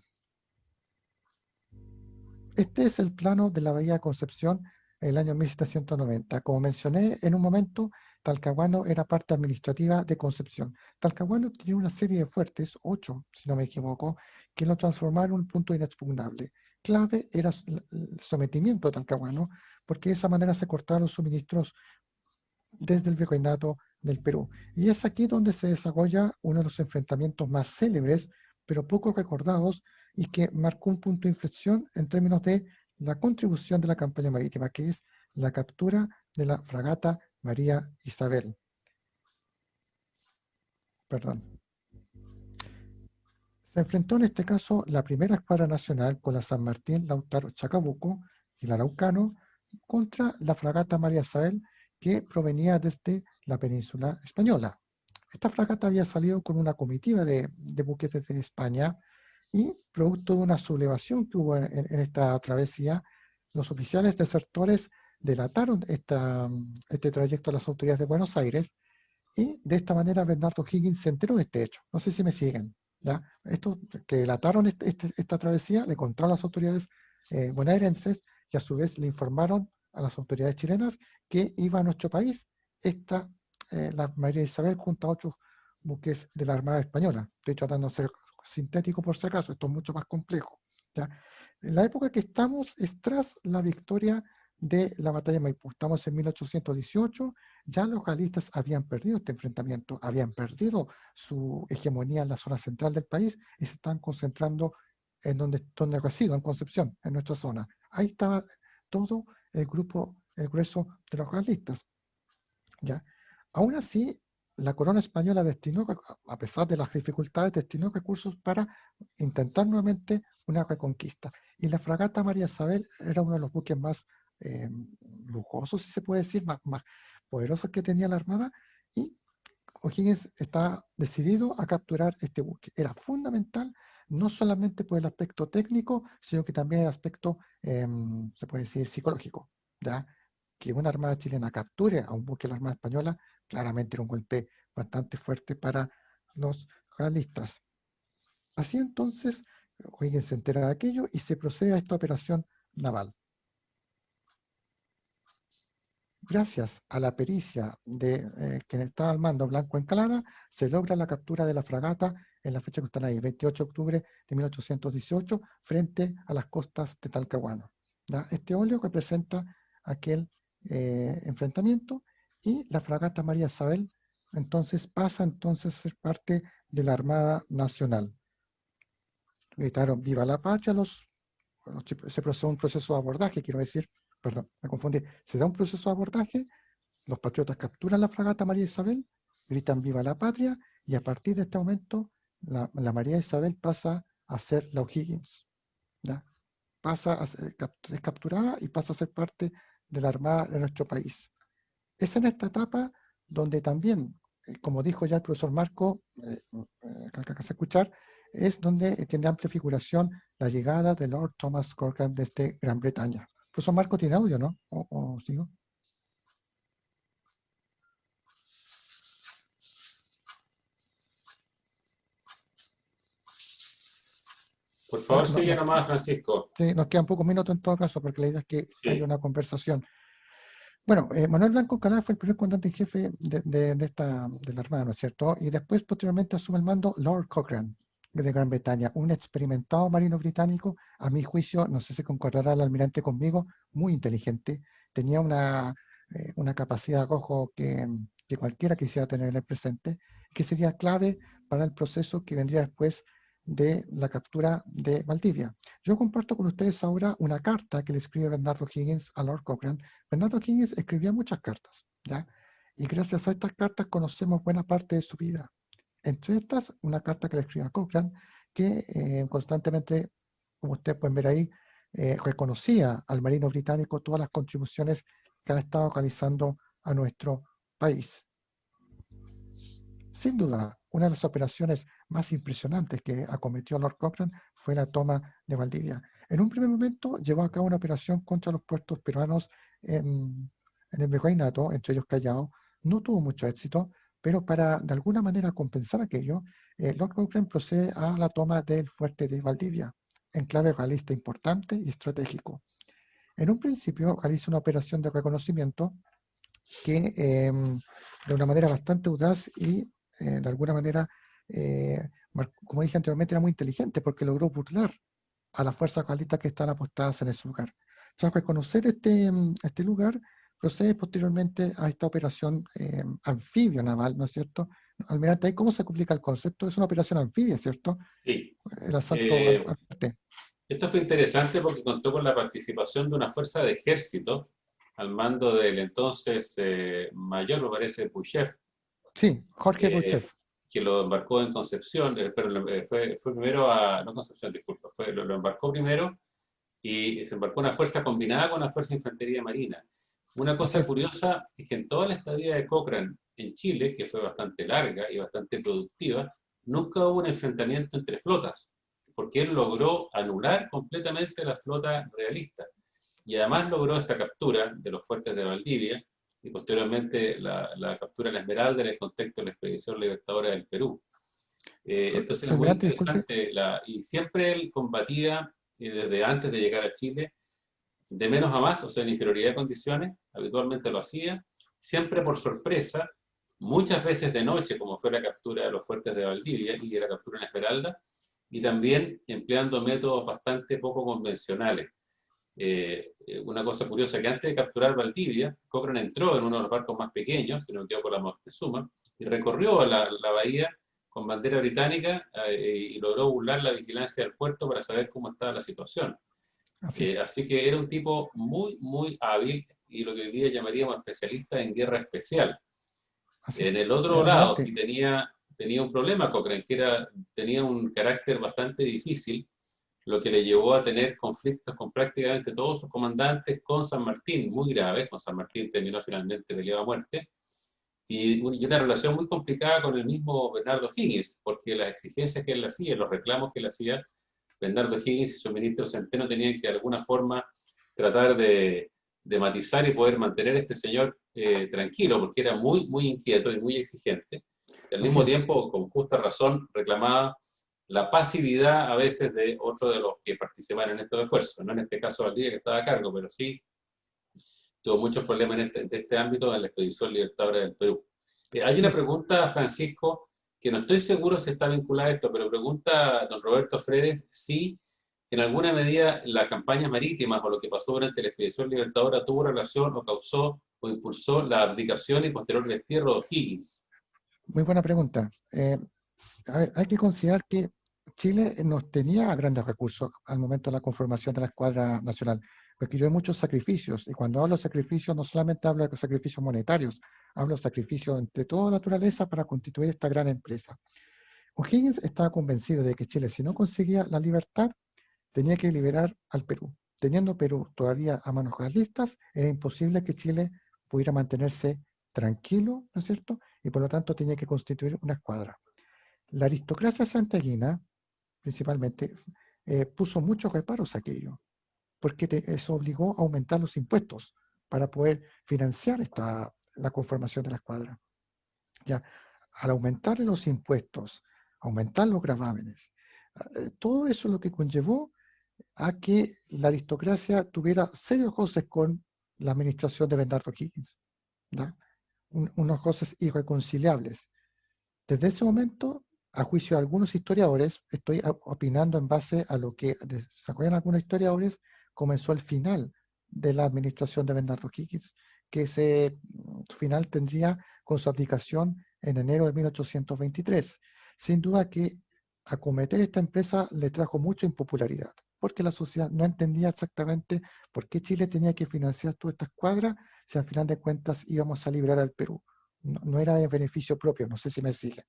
Este es el plano de la Bahía de Concepción en el año 1790. Como mencioné en un momento, Talcahuano era parte administrativa de Concepción. Talcahuano tenía una serie de fuertes, 8 si no me equivoco, que lo transformaron en un punto inexpugnable. Clave era el sometimiento de Talcahuano, porque de esa manera se cortaron los suministros desde el virreinato del Perú. Y es aquí donde se desarrolla uno de los enfrentamientos más célebres, pero poco recordados, y que marcó un punto de inflexión en términos de la contribución de la campaña marítima, que es la captura de la fragata María Isabel. Perdón. Se enfrentó en este caso la primera escuadra nacional con la San Martín, Lautaro, Chacabuco y el Araucano contra la fragata María Isabel que provenía desde la península española. Esta fragata había salido con una comitiva de buques desde España y producto de una sublevación que hubo en esta travesía, los oficiales desertores delataron este trayecto a las autoridades de Buenos Aires y de esta manera Bernardo Higgins se enteró de este hecho. No sé si me siguen. ¿Ya? Estos que delataron esta travesía le contaron a las autoridades bonaerenses y a su vez le informaron a las autoridades chilenas que iba a nuestro país la María Isabel junto a otros buques de la Armada Española. Estoy tratando de ser sintético por si acaso, esto es mucho más complejo. ¿Ya? En la época que estamos es tras la victoria de la batalla de Maipú. Estamos en 1818, ya los realistas habían perdido este enfrentamiento, habían perdido su hegemonía en la zona central del país y se están concentrando en donde resido, en Concepción, en nuestra zona. Ahí estaba todo el grupo, el grueso de los realistas. ¿Ya? Aún así, la corona española destinó, a pesar de las dificultades, destinó recursos para intentar nuevamente una reconquista. Y la fragata María Isabel era uno de los buques más lujosos, si se puede decir, más poderosos que tenía la Armada, y O'Higgins está decidido a capturar este buque. Era fundamental, no solamente por el aspecto técnico, sino que también el aspecto, se puede decir, psicológico, ¿ya? Que una armada chilena capture a un buque de la Armada Española, claramente era un golpe bastante fuerte para los realistas. Así entonces, O'Higgins se entera de aquello y se procede a esta operación naval. Gracias a la pericia de quien estaba al mando, Blanco Encalada, se logra la captura de la fragata en la fecha que están ahí, 28 de octubre de 1818, frente a las costas de Talcahuano. ¿Ya? Este óleo representa aquel enfrentamiento y la fragata María Isabel entonces pasa a ser parte de la Armada Nacional. Gritaron viva la patria, se procede un proceso de abordaje, quiero decir, perdón, me confundí, se da un proceso de abordaje, los patriotas capturan la fragata María Isabel, gritan viva la patria y a partir de este momento la María Isabel pasa a ser la O'Higgins, ¿ya? Es capturada y pasa a ser parte de la Armada de nuestro país. Es en esta etapa donde también, como dijo ya el profesor Marco, que alcanza a escuchar, es donde tiene amplia figuración la llegada de Lord Thomas Cochrane desde Gran Bretaña. Profesor Marco tiene audio, ¿no? ¿O sigo? Por favor, sigue nomás, Francisco. Sí, nos quedan pocos minutos en todo caso, porque la idea es que haya una conversación. Bueno, Manuel Blanco Encalada fue el primer comandante en jefe de la Armada, ¿no es cierto? Y después, posteriormente, asume el mando Lord Cochrane, de Gran Bretaña, un experimentado marino británico, a mi juicio, no sé si concordará el almirante conmigo, muy inteligente, tenía una capacidad de arrojo que cualquiera quisiera tener en el presente, que sería clave para el proceso que vendría después de la captura de Valdivia. Yo comparto con ustedes ahora una carta que le escribe Bernardo Higgins a Lord Cochrane. Bernardo Higgins escribía muchas cartas, ¿ya? Y gracias a estas cartas conocemos buena parte de su vida. Entre estas, una carta que le escribe a Cochrane, que constantemente, como ustedes pueden ver ahí, reconocía al marino británico todas las contribuciones que ha estado realizando a nuestro país. Sin duda, una de las operaciones más impresionantes que acometió Lord Cochrane fue la toma de Valdivia. En un primer momento llevó a cabo una operación contra los puertos peruanos en el Virreinato, entre ellos Callao. No tuvo mucho éxito, pero para de alguna manera compensar aquello, Lord Cochrane procede a la toma del fuerte de Valdivia, enclave realista importante y estratégico. En un principio realiza una operación de reconocimiento que de una manera bastante audaz y de alguna manera, como dije anteriormente, era muy inteligente porque logró burlar a las fuerzas realistas que están apostadas en ese lugar. Tras reconocer este lugar, procede posteriormente a esta operación anfibio naval, ¿no es cierto?, Almirante, ¿ahí cómo se complica el concepto? Es una operación anfibia, ¿cierto? Sí. El asalto al fuerte. Esto fue interesante porque contó con la participación de una fuerza de ejército al mando del entonces mayor, me parece, Pushev, Sí, Jorge Khrushchev. que lo embarcó en Concepción, pero fue primero no Concepción, disculpa, lo embarcó primero y se embarcó una fuerza combinada con una fuerza de infantería marina. Una Así cosa es. curiosa es que en toda la estadía de Cochrane en Chile, que fue bastante larga y bastante productiva, nunca hubo un enfrentamiento entre flotas, porque él logró anular completamente la flota realista. Y además logró esta captura de los fuertes de Valdivia y posteriormente la captura en la Esmeralda en el contexto de la Expedición Libertadora del Perú. Entonces es muy Almirante, disculpe. interesante y siempre él combatía desde antes de llegar a Chile de menos a más, o sea, en inferioridad de condiciones, habitualmente lo hacía, siempre por sorpresa, muchas veces de noche, como fue la captura de los fuertes de Valdivia y de la captura en Esmeralda, y también empleando métodos bastante poco convencionales. Una cosa curiosa, que antes de capturar Valdivia, Cochrane entró en uno de los barcos más pequeños, si no me equivoco, la Moctezuma, y recorrió la bahía con bandera británica y logró burlar la vigilancia del puerto para saber cómo estaba la situación. Así que era un tipo muy, muy hábil y lo que hoy día llamaríamos especialista en guerra especial. En el otro lado, Almirante, sí tenía un problema Cochrane, que tenía un carácter bastante difícil, lo que le llevó a tener conflictos con prácticamente todos sus comandantes, con San Martín, muy graves. Con San Martín terminó finalmente peleado a muerte, y una relación muy complicada con el mismo Bernardo Higgins, porque las exigencias que él hacía, los reclamos que él hacía, Bernardo Higgins y su ministro Centeno tenían que de alguna forma tratar de matizar y poder mantener a este señor tranquilo, porque era muy, muy inquieto y muy exigente. Y al así mismo es. tiempo, con justa razón, reclamaba la pasividad a veces de otros de los que participaban en estos esfuerzos. No en este caso Valdivia, que estaba a cargo, pero sí tuvo muchos problemas en este ámbito en la Expedición Libertadora del Perú. Hay Así una es. pregunta, Francisco, que no estoy seguro si está vinculada a esto, pero pregunta don Roberto Fredes si en alguna medida las campañas marítimas o lo que pasó durante la Expedición Libertadora tuvo relación o causó o impulsó la abdicación y posterior destierro de O'Higgins. Muy buena pregunta. A ver, hay que considerar que Chile no tenía grandes recursos al momento de la conformación de la escuadra nacional. Requirió muchos sacrificios. Y cuando hablo de sacrificios, no solamente hablo de sacrificios monetarios, hablo de sacrificios de toda naturaleza para constituir esta gran empresa. O'Higgins estaba convencido de que Chile, si no conseguía la libertad, tenía que liberar al Perú. Teniendo Perú todavía a manos realistas, era imposible que Chile pudiera mantenerse tranquilo, ¿no es cierto? Y por lo tanto tenía que constituir una escuadra. La aristocracia santiaguina, principalmente, puso muchos reparos a aquello, porque eso obligó a aumentar los impuestos para poder financiar la conformación de la escuadra. Ya, al aumentar los impuestos, aumentar los gravámenes, todo eso es lo que conllevó a que la aristocracia tuviera serios roces con la administración de Bernardo Higgins, ¿ya? Unos roces irreconciliables. Desde ese momento, a juicio de algunos historiadores, estoy opinando en base a lo que desarrollan algunos historiadores, comenzó el final de la administración de Bernardo Higgins, que su final tendría con su abdicación en enero de 1823. Sin duda que acometer esta empresa le trajo mucha impopularidad, porque la sociedad no entendía exactamente por qué Chile tenía que financiar toda esta escuadra si al final de cuentas íbamos a liberar al Perú. No era de beneficio propio, no sé si me siguen.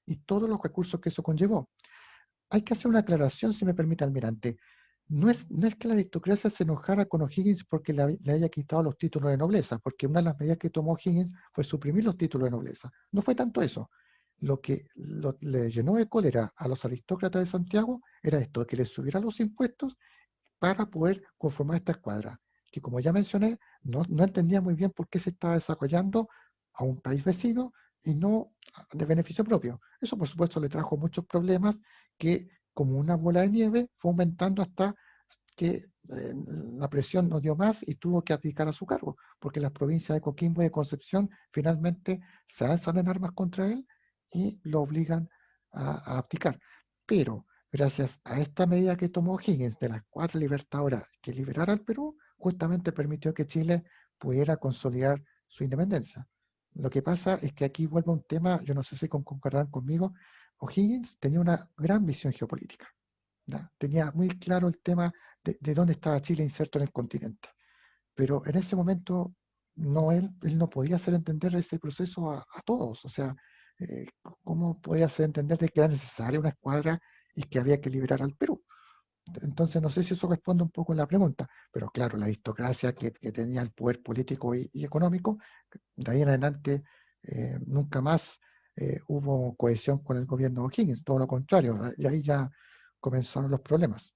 Y todos los recursos que eso conllevó. Hay que hacer una aclaración, si me permite, almirante. No es que la aristocracia se enojara con O'Higgins porque le haya quitado los títulos de nobleza, porque una de las medidas que tomó O'Higgins fue suprimir los títulos de nobleza. No fue tanto eso. Lo que le llenó de cólera a los aristócratas de Santiago era esto, que les subieran los impuestos para poder conformar esta escuadra, que como ya mencioné, no entendía muy bien por qué se estaba desarrollando a un país vecino y no de beneficio propio. Eso, por supuesto, le trajo muchos problemas que, como una bola de nieve, fue aumentando hasta que la presión no dio más y tuvo que abdicar a su cargo, porque las provincias de Coquimbo y de Concepción finalmente se alzan en armas contra él y lo obligan a abdicar. Pero gracias a esta medida que tomó Higgins de las 4 libertadoras que liberara al Perú, justamente permitió que Chile pudiera consolidar su independencia. Lo que pasa es que aquí vuelve un tema, yo no sé si concordarán conmigo, O'Higgins tenía una gran visión geopolítica, ¿ya? Tenía muy claro el tema de dónde estaba Chile inserto en el continente. Pero en ese momento él no podía hacer entender ese proceso a todos. O sea, eh, ¿cómo podía hacer entender de que era necesaria una escuadra y que había que liberar al Perú? Entonces, no sé si eso responde un poco a la pregunta, pero claro, la aristocracia que tenía el poder político y económico, de ahí en adelante nunca más hubo cohesión con el gobierno de O'Higgins, todo lo contrario, y ahí ya comenzaron los problemas.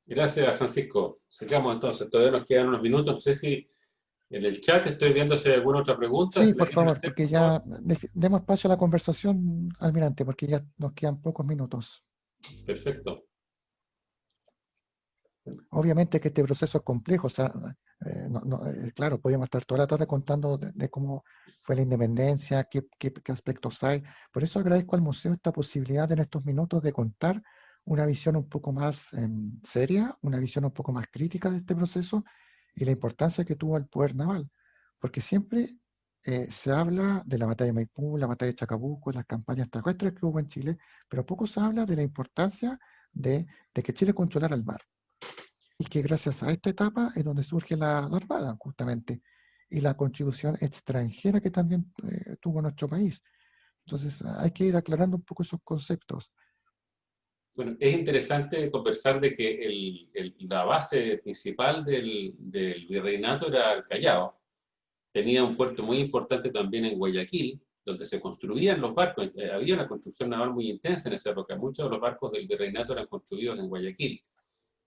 Gracias, Francisco. Sigamos entonces, todavía nos quedan unos minutos. No sé si en el chat estoy viendo si hay alguna otra pregunta, Sí, si la por quieren favor, hacer, porque por favor. ya demos espacio a la conversación, almirante, porque ya nos quedan pocos minutos. Perfecto. Obviamente que este proceso es complejo, o sea, claro, podríamos estar toda la tarde contando de cómo fue la independencia, qué aspectos hay. Por eso agradezco al museo esta posibilidad en estos minutos de contar una visión un poco más seria, una visión un poco más crítica de este proceso y la importancia que tuvo el poder naval. Porque siempre se habla de la batalla de Maipú, la batalla de Chacabuco, las campañas terrestres que hubo en Chile, pero poco se habla de la importancia de que Chile controlara el mar y que gracias a esta etapa es donde surge la Armada, justamente, y la contribución extranjera que también tuvo nuestro país. Entonces, hay que ir aclarando un poco esos conceptos. Bueno, es interesante conversar de que la base principal del virreinato era el Callao. Tenía un puerto muy importante también en Guayaquil, donde se construían los barcos. Había una construcción naval muy intensa en esa época. Muchos de los barcos del virreinato eran construidos en Guayaquil.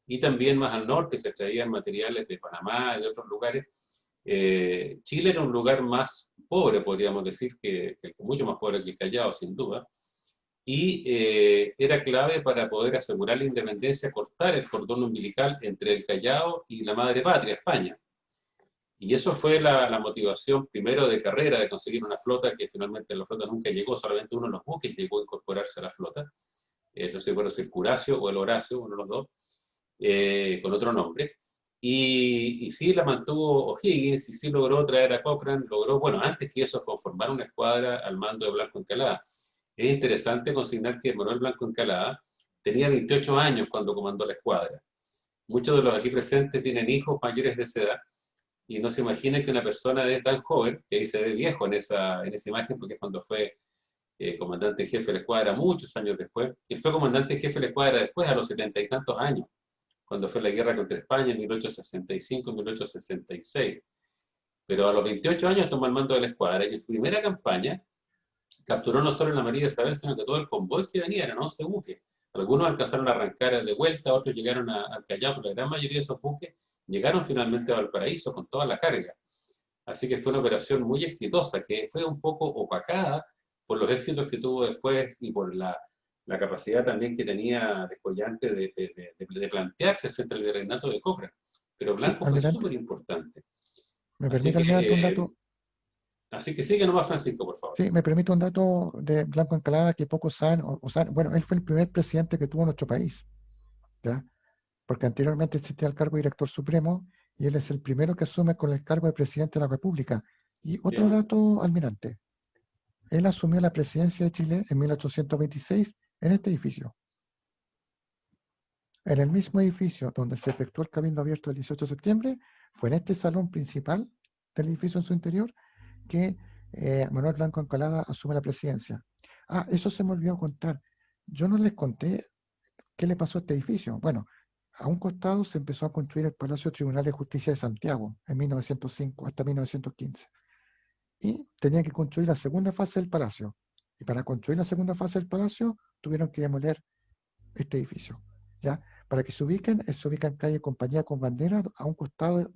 Y también más al norte se traían materiales de Panamá y de otros lugares. Chile era un lugar más pobre, podríamos decir, mucho más pobre que el Callao, sin duda. Y era clave para poder asegurar la independencia, cortar el cordón umbilical entre el Callao y la madre patria, España. Y eso fue la motivación primero de carrera, de conseguir una flota que finalmente la flota nunca llegó, solamente uno de los buques llegó a incorporarse a la flota. No sé si el Curacio o el Horacio, uno de los dos, con otro nombre. Y sí la mantuvo O'Higgins y sí logró traer a Cochrane, logró, bueno, antes que eso, conformar una escuadra al mando de Blanco Encalada. Es interesante consignar que Manuel Blanco Encalada tenía 28 años cuando comandó la escuadra. Muchos de los aquí presentes tienen hijos mayores de esa edad y no se imaginen que una persona de tan joven, que ahí se ve viejo en esa imagen, porque es cuando fue comandante jefe de la escuadra muchos años después. Él fue comandante jefe de la escuadra después, a los 70 y tantos años, cuando fue la guerra contra España en 1865 y 1866. Pero a los 28 años tomó el mando de la escuadra y en su primera campaña capturó no solo la María Isabel, sino que todo el convoy que venía, eran 11 buques. Algunos alcanzaron a arrancar de vuelta, otros llegaron al Callao, pero la gran mayoría de esos buques llegaron finalmente a Valparaíso con toda la carga. Así que fue una operación muy exitosa, que fue un poco opacada por los éxitos que tuvo después y por la capacidad también que tenía descollante de plantearse frente al virreinato de Cochrane. Pero Sí, Blanco fue almirante, súper importante. me Así permite, almirante, un dato. así que sigue nomás, Francisco, por favor. Sí, me permite un dato de Blanco Encalada que pocos saben, bueno, él fue el primer presidente que tuvo nuestro país, ¿ya? Porque anteriormente existía el cargo de director supremo y él es el primero que asume con el cargo de presidente de la República. Y otro Ya. dato, almirante, él asumió la presidencia de Chile en 1826 en este edificio. En el mismo edificio donde se efectuó el cabildo abierto el 18 de septiembre, fue en este salón principal del edificio en su interior que Manuel Blanco Encalada asume la presidencia. Ah, eso se me olvidó contar. Yo no les conté qué le pasó a este edificio. Bueno, a un costado se empezó a construir el Palacio Tribunal de Justicia de Santiago en 1905 hasta 1915. Y tenían que construir la segunda fase del palacio. Y para construir la segunda fase del palacio tuvieron que demoler este edificio. ¿Ya? Para que se ubica en calle Compañía con Bandera, a un costado de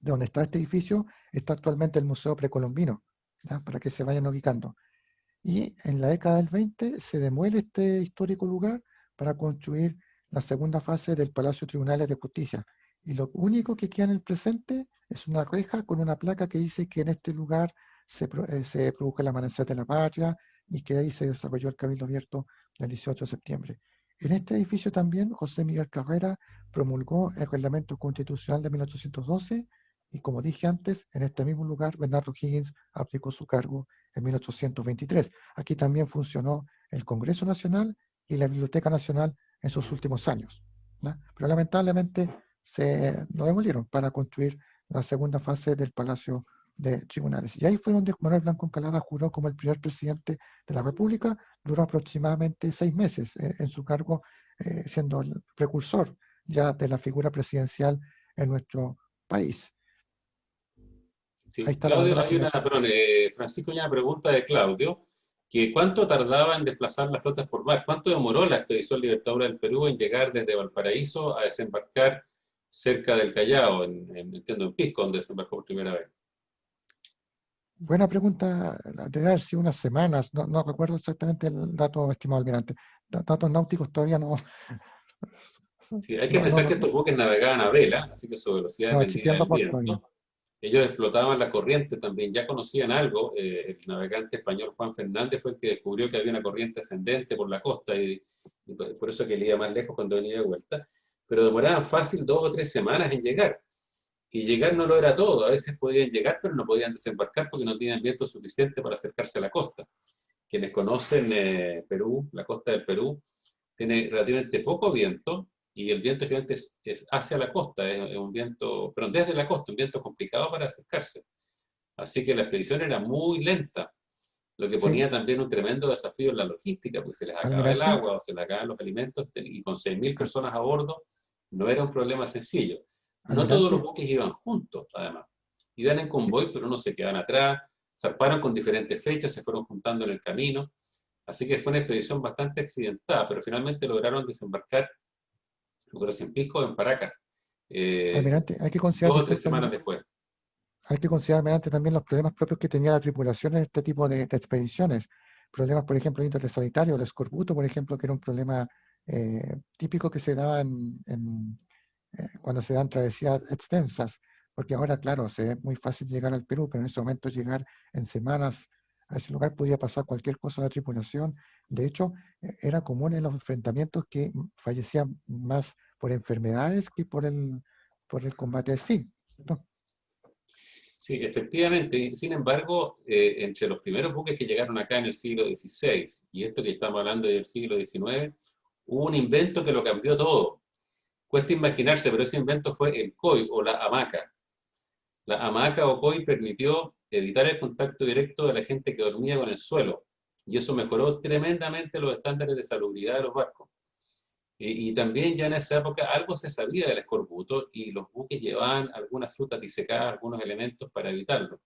donde está este edificio, está actualmente el Museo Precolombino, ¿ya? Para que se vayan ubicando. Y en la década del 20 se demuele este histórico lugar para construir la segunda fase del Palacio Tribunales de Justicia. Y lo único que queda en el presente es una reja con una placa que dice que en este lugar se produjo el amanecer de la patria y que ahí se desarrolló el Cabildo Abierto el 18 de septiembre. En este edificio también José Miguel Carrera promulgó el Reglamento Constitucional de 1812 Y como dije antes, en este mismo lugar, Bernardo Higgins aplicó su cargo en 1823. Aquí también funcionó el Congreso Nacional y la Biblioteca Nacional en sus últimos años, ¿no? Pero lamentablemente lo demolieron para construir la segunda fase del Palacio de Tribunales. Y ahí fue donde Manuel Blanco Encalada juró como el primer presidente de la República. Duró aproximadamente 6 meses en su cargo, siendo el precursor ya de la figura presidencial en nuestro país. Ahí Sí, está la Claudio, bandera hay una, gigante. perdón, Francisco, hay una pregunta de Claudio, que ¿cuánto tardaba en desplazar las flotas por mar? ¿Cuánto demoró la expedición Libertadora del Perú en llegar desde Valparaíso a desembarcar cerca del Callao, entiendo, en Pisco, donde desembarcó por primera vez? Buena pregunta, debe haber sido unas semanas, no recuerdo exactamente el dato, estimado almirante. Datos náuticos todavía no, Sí, hay que no, pensar no, que estos buques navegaban a vela, así que su velocidad no dependía existía el del vapor todavía. viento. Ellos explotaban la corriente también, ya conocían algo. El navegante español Juan Fernández fue el que descubrió que había una corriente ascendente por la costa y por eso que le iba más lejos cuando venía de vuelta. Pero demoraban fácil 2 o 3 semanas en llegar. Y llegar no lo era todo. A veces podían llegar, pero no podían desembarcar porque no tenían viento suficiente para acercarse a la costa. Quienes conocen Perú, la costa del Perú, tiene relativamente poco viento y el viento generalmente es hacia la costa, es un viento, pero desde la costa, un viento complicado para acercarse. Así que la expedición era muy lenta, lo que Sí, ponía también un tremendo desafío en la logística, porque se les acaba el almirante, agua o se les acaban los alimentos, y con 6.000 personas a bordo no era un problema sencillo. No todos los almirante, buques iban juntos, además. Iban en sí, convoy, pero no se quedaban atrás, zarparon con diferentes fechas, se fueron juntando en el camino. Así que fue una expedición bastante accidentada, pero finalmente lograron desembarcar, no creo si en Pisco o en Paracas, almirante, hay que considerar, 2 o 3 disculpe, semanas después. hay que considerar almirante, también los problemas propios que tenía la tripulación en este tipo de expediciones. Problemas, por ejemplo, índole sanitario, el escorbuto, por ejemplo, que era un problema típico que se daba cuando se dan travesías extensas, porque ahora, claro, es muy fácil llegar al Perú, pero en ese momento llegar en semanas a ese lugar podía pasar cualquier cosa a la tripulación. De hecho, era común en los enfrentamientos que fallecían más por enfermedades que por el combate en sí, ¿no? Sí, efectivamente. Sin embargo, entre los primeros buques que llegaron acá en el siglo XVI y esto que estamos hablando del siglo XIX, hubo un invento que lo cambió todo. Cuesta imaginarse, pero ese invento fue el COI o la hamaca. La hamaca o COI permitió evitar el contacto directo de la gente que dormía con el suelo y eso mejoró tremendamente los estándares de salubridad de los barcos. Y también ya en esa época algo se sabía del escorbuto y los buques llevaban algunas frutas disecadas, algunos elementos para evitarlo.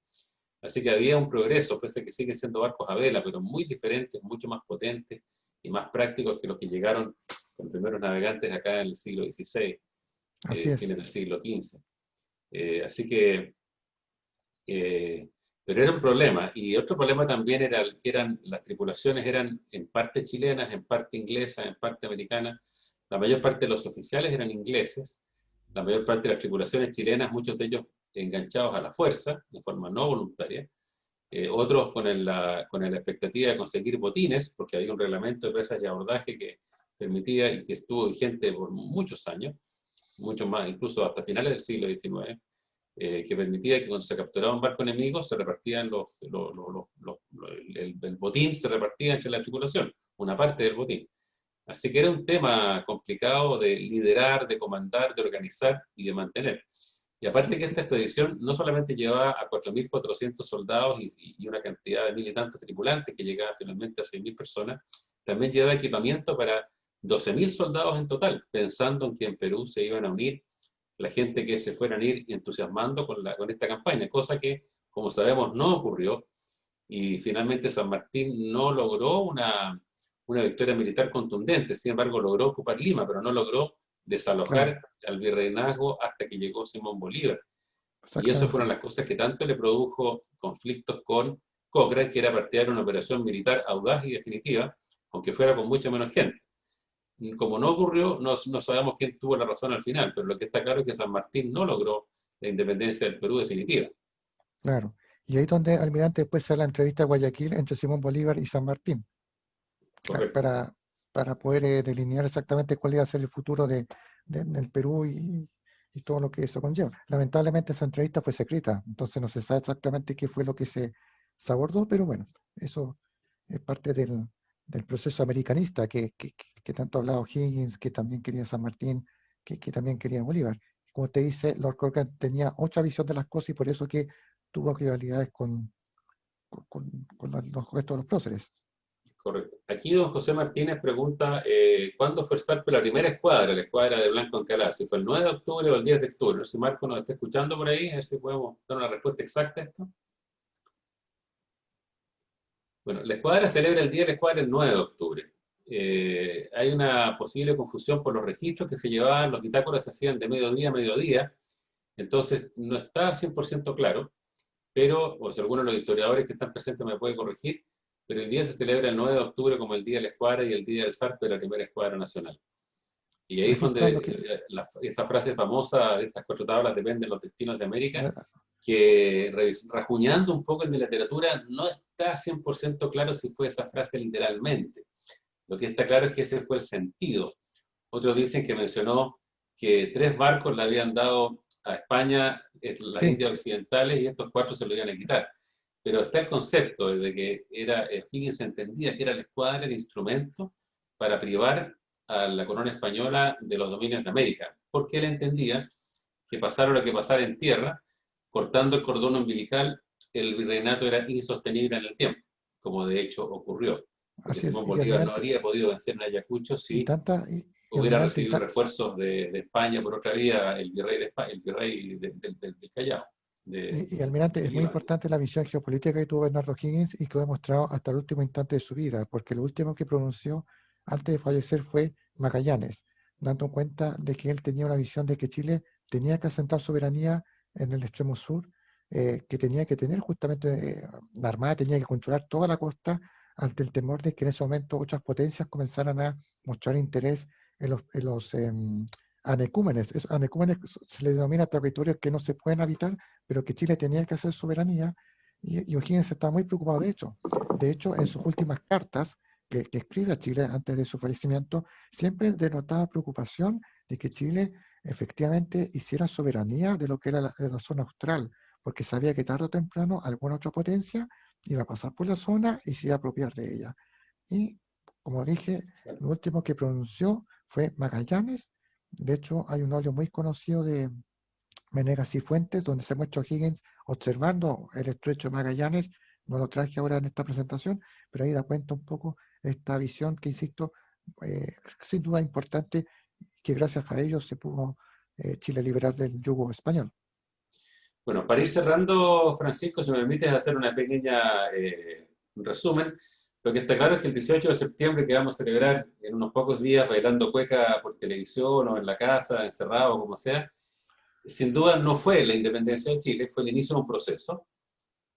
Así que había un progreso, pese a que siguen siendo barcos a vela, pero muy diferentes, mucho más potentes y más prácticos que los que llegaron con primeros navegantes acá en el siglo XVI, Así es. fines del siglo XV. Así que, pero era un problema. Y otro problema también era que las tripulaciones eran en parte chilenas, en parte inglesas, en parte americanas. La mayor parte de los oficiales eran ingleses, la mayor parte de las tripulaciones chilenas, muchos de ellos enganchados a la fuerza, de forma no voluntaria, otros con la expectativa de conseguir botines, porque había un reglamento de presas y abordaje que permitía y que estuvo vigente por muchos años, muchos más, incluso hasta finales del siglo XIX, que permitía que cuando se capturaba un barco enemigo se repartían el botín se repartía entre la tripulación, una parte del botín. Así que era un tema complicado de liderar, de comandar, de organizar y de mantener. Y aparte Sí, que esta expedición no solamente llevaba a 4.400 soldados y una cantidad de 1.000 y tantos tripulantes que llegaba finalmente a 6.000 personas, también llevaba equipamiento para 12.000 soldados en total, pensando en que en Perú se iban a unir la gente que se fueran a ir entusiasmando con esta campaña, cosa que, como sabemos, no ocurrió. Y finalmente San Martín no logró una victoria militar contundente, sin embargo logró ocupar Lima, pero no logró claro, desalojar al virreinazgo hasta que llegó Simón Bolívar. Y eso fueron exactamente. las cosas que tanto le produjo conflictos con Cochrane, que era partidario de una operación militar audaz y definitiva, aunque fuera con mucha menos gente. Como no ocurrió, no sabemos quién tuvo la razón al final, pero lo que está claro es que San Martín no logró la independencia del Perú definitiva. Claro. Y ahí es donde, almirante, después se da la entrevista a Guayaquil entre Simón Bolívar y San Martín, Correcto. para poder delinear exactamente cuál iba a ser el futuro del Perú y y todo lo que eso conlleva. Lamentablemente esa entrevista fue secreta, entonces no se sabe exactamente qué fue lo que se abordó, pero bueno, eso es parte del proceso americanista que tanto ha hablado Higgins, que también quería San Martín, que también quería Bolívar. Como te dice, Lord Cochrane tenía otra visión de las cosas y por eso que tuvo rivalidades con los restos de los próceres. Correcto. Aquí don José Martínez pregunta, ¿cuándo fue el salto de la primera escuadra, la escuadra de Blanco Encalada? ¿Si fue el 9 de octubre o el 10 de octubre? No sé si Marco nos está escuchando por ahí, a ver si podemos dar una respuesta exacta a esto. Bueno, la escuadra celebra el día de la escuadra el 9 de octubre. Hay una posible confusión por los registros que se llevaban, los bitácoras se hacían de mediodía a mediodía, entonces no está 100% claro, pero, o si alguno de los historiadores que están presentes me puede corregir, pero el día se celebra el 9 de octubre como el Día de la Escuadra y el Día del Salto de la Primera Escuadra Nacional. Y ahí es donde esa frase famosa de estas 4 tablas dependen los destinos de América, que rajuñando un poco en la literatura no está 100% claro si fue esa frase literalmente. Lo que está claro es que ese fue el sentido. Otros dicen que mencionó que 3 barcos le habían dado a España las Indias Occidentales y estos 4 se lo iban a quitar. Pero está el concepto de que Higgins entendía que era la escuadra el instrumento para privar a la corona española de los dominios de América, porque él entendía que pasara lo que pasara en tierra, cortando el cordón umbilical, el virreinato era insostenible en el tiempo, como de hecho ocurrió. Porque Simón Bolívar no habría podido vencer en Ayacucho si hubiera recibido refuerzos de España por otra vía, el virrey del Callao. Y almirante, es muy importante la visión geopolítica que tuvo Bernardo Higgins y que ha demostrado hasta el último instante de su vida, porque lo último que pronunció antes de fallecer fue Magallanes, dando cuenta de que él tenía una visión de que Chile tenía que asentar soberanía en el extremo sur, que tenía que tener justamente la Armada, tenía que controlar toda la costa ante el temor de que en ese momento otras potencias comenzaran a mostrar interés en los anecúmenes. Anecúmenes se le denomina territorios que no se pueden habitar, pero que Chile tenía que hacer soberanía, y O'Higgins estaba muy preocupado de hecho. De hecho, en sus últimas cartas que escribe a Chile antes de su fallecimiento, siempre denotaba preocupación de que Chile efectivamente hiciera soberanía de lo que era la zona austral, porque sabía que tarde o temprano alguna otra potencia iba a pasar por la zona y se iba a apropiar de ella. Y, como dije, lo último que pronunció fue Magallanes. De hecho, hay un óleo muy conocido de Menegas y Fuentes, donde se muestra Higgins observando el estrecho de Magallanes. No lo traje ahora en esta presentación, pero ahí da cuenta un poco esta visión que, insisto, sin duda importante, que gracias a ellos se pudo Chile liberar del yugo español. Bueno, para ir cerrando, Francisco, si me permites hacer una pequeña resumen, lo que está claro es que el 18 de septiembre, que vamos a celebrar en unos pocos días bailando cueca por televisión o en la casa, encerrado o como sea, sin duda no fue la independencia de Chile, fue el inicio de un proceso,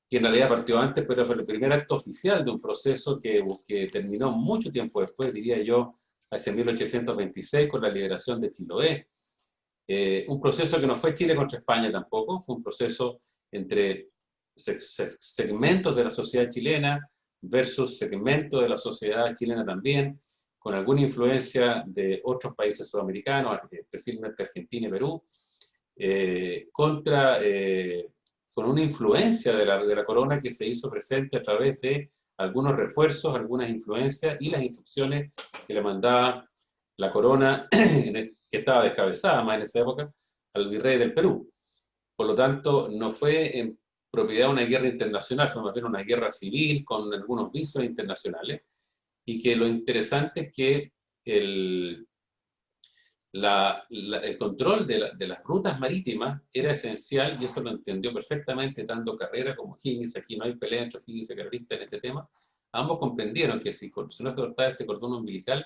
que en realidad partió antes, pero fue el primer acto oficial de un proceso que terminó mucho tiempo después, diría yo, hacia 1826, con la liberación de Chiloé. Un proceso que no fue Chile contra España tampoco, fue un proceso entre segmentos de la sociedad chilena versus segmentos de la sociedad chilena también, con alguna influencia de otros países sudamericanos, especialmente Argentina y Perú, con una influencia de la corona que se hizo presente a través de algunos refuerzos, algunas influencias y las instrucciones que le mandaba la corona, que estaba descabezada más en esa época, al virrey del Perú. Por lo tanto, no fue en propiedad de una guerra internacional, fue más bien una guerra civil con algunos visos internacionales, y que lo interesante es que el control de las rutas marítimas era esencial, y eso lo entendió perfectamente tanto Carrera como Higgins. Aquí no hay pelea entre Higgins y Carrerista en este tema. Ambos comprendieron que si no se cortaba este cordón umbilical,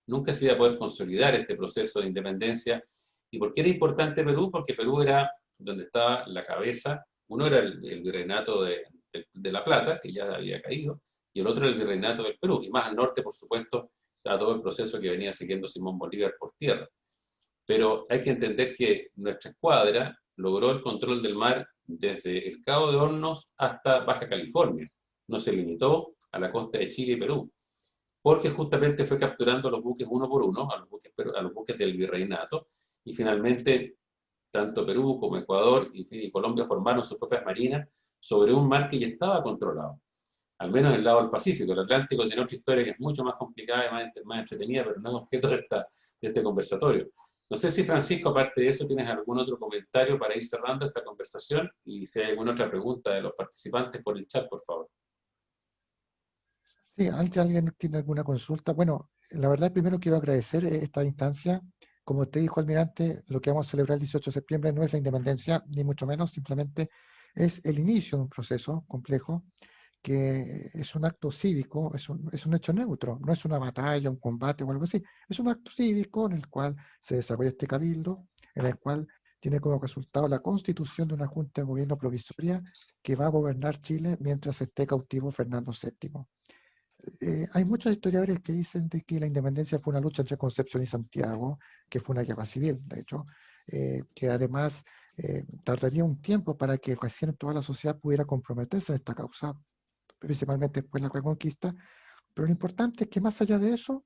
nunca se iba a poder consolidar este proceso de independencia. ¿Y por qué era importante Perú? Porque Perú era donde estaba la cabeza. Uno era el virreinato de La Plata, que ya había caído, y el otro era el virreinato del Perú. Y más al norte, por supuesto, estaba todo el proceso que venía siguiendo Simón Bolívar por tierra. Pero hay que entender que nuestra escuadra logró el control del mar desde el Cabo de Hornos hasta Baja California. No se limitó a la costa de Chile y Perú, porque justamente fue capturando los buques uno por uno, a los buques del virreinato, y finalmente tanto Perú como Ecuador y Colombia formaron sus propias marinas sobre un mar que ya estaba controlado, al menos el lado del Pacífico. El Atlántico tiene otra historia que es mucho más complicada y más entretenida, pero no es objeto de este conversatorio. No sé si, Francisco, aparte de eso, tienes algún otro comentario para ir cerrando esta conversación, y si hay alguna otra pregunta de los participantes por el chat, por favor. Sí, antes alguien tiene alguna consulta. Bueno, la verdad primero quiero agradecer esta instancia. Como usted dijo, almirante, lo que vamos a celebrar el 18 de septiembre no es la independencia, ni mucho menos, simplemente es el inicio de un proceso complejo que es un acto cívico, es un hecho neutro, no es una batalla, un combate o algo así. Es un acto cívico en el cual se desarrolla este cabildo, en el cual tiene como resultado la constitución de una junta de gobierno provisoria que va a gobernar Chile mientras esté cautivo Fernando VII. Hay muchos historiadores que dicen de que la independencia fue una lucha entre Concepción y Santiago, que fue una guerra civil, de hecho, que además tardaría un tiempo para que recién toda la sociedad pudiera comprometerse en esta causa, principalmente después de la Reconquista. Pero lo importante es que más allá de eso,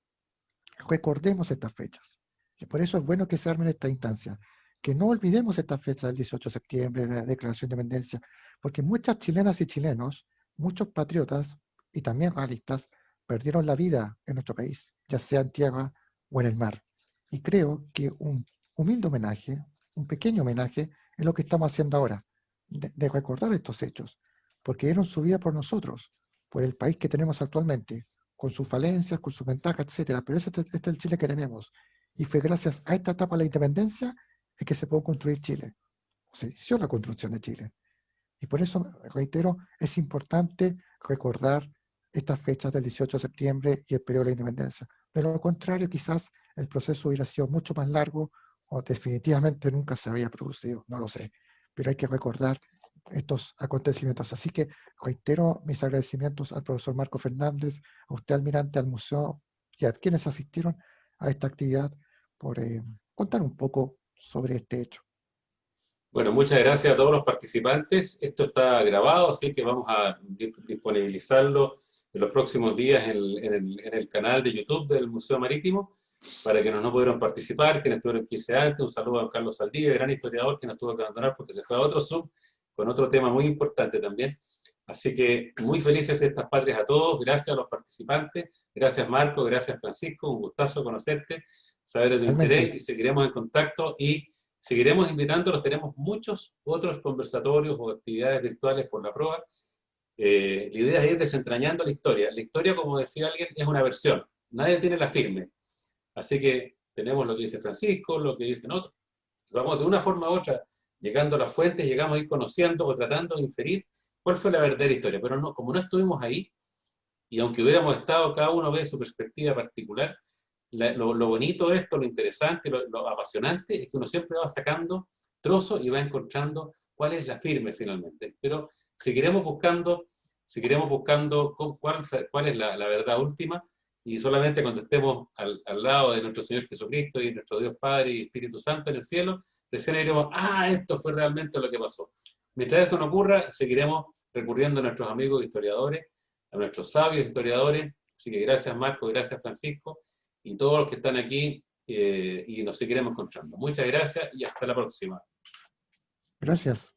recordemos estas fechas. Y por eso es bueno que se armen esta instancia, que no olvidemos esta fecha del 18 de septiembre, de la Declaración de Independencia, porque muchas chilenas y chilenos, muchos patriotas y también realistas, perdieron la vida en nuestro país, ya sea en tierra o en el mar. Y creo que un humilde homenaje, un pequeño homenaje, es lo que estamos haciendo ahora, de recordar estos hechos, porque dieron su vida por nosotros, por el país que tenemos actualmente, con sus falencias, con sus ventajas, etcétera. Pero este es el Chile que tenemos. Y fue gracias a esta etapa de la independencia es que se pudo construir Chile. Se inició la construcción de Chile. Y por eso, reitero, es importante recordar estas fechas del 18 de septiembre y el periodo de la independencia. De lo contrario, quizás el proceso hubiera sido mucho más largo o definitivamente nunca se había producido, no lo sé. Pero hay que recordar estos acontecimientos. Así que reitero mis agradecimientos al profesor Marco Fernández, a usted, almirante, al museo y a quienes asistieron a esta actividad por contar un poco sobre este hecho. Bueno, muchas gracias a todos los participantes. Esto está grabado, así que vamos a disponibilizarlo en los próximos días en el canal de YouTube del Museo Marítimo, para quienes no pudieron participar, quienes tuvieron que irse antes. Un saludo a don Carlos Saldivia, gran historiador, que nos tuvo que abandonar porque se fue a otro Zoom, con otro tema muy importante también. Así que muy felices Fiestas Patrias a todos. Gracias a los participantes. Gracias, Marco. Gracias, Francisco. Un gustazo conocerte, saber de tu interés, y seguiremos en contacto y seguiremos invitándolos. Tenemos muchos otros conversatorios o actividades virtuales por la proa. La idea es ir desentrañando la historia. La historia, como decía alguien, es una versión. Nadie tiene la firme. Así que tenemos lo que dice Francisco, lo que dicen otros. Vamos de una forma u otra, llegando a las fuentes, llegamos a ir conociendo o tratando de inferir cuál fue la verdadera historia. Pero no, como no estuvimos ahí, y aunque hubiéramos estado, cada uno ve su perspectiva particular, lo bonito de esto, lo interesante, lo apasionante, es que uno siempre va sacando trozos y va encontrando cuál es la firme finalmente. Pero seguiremos buscando cuál es la verdad última, y solamente cuando estemos al lado de nuestro Señor Jesucristo y nuestro Dios Padre y Espíritu Santo en el cielo, recién diremos, esto fue realmente lo que pasó. Mientras eso no ocurra, seguiremos recurriendo a nuestros amigos historiadores, a nuestros sabios historiadores. Así que gracias, Marco, gracias, Francisco, y todos los que están aquí, y nos seguiremos encontrando. Muchas gracias y hasta la próxima. Gracias.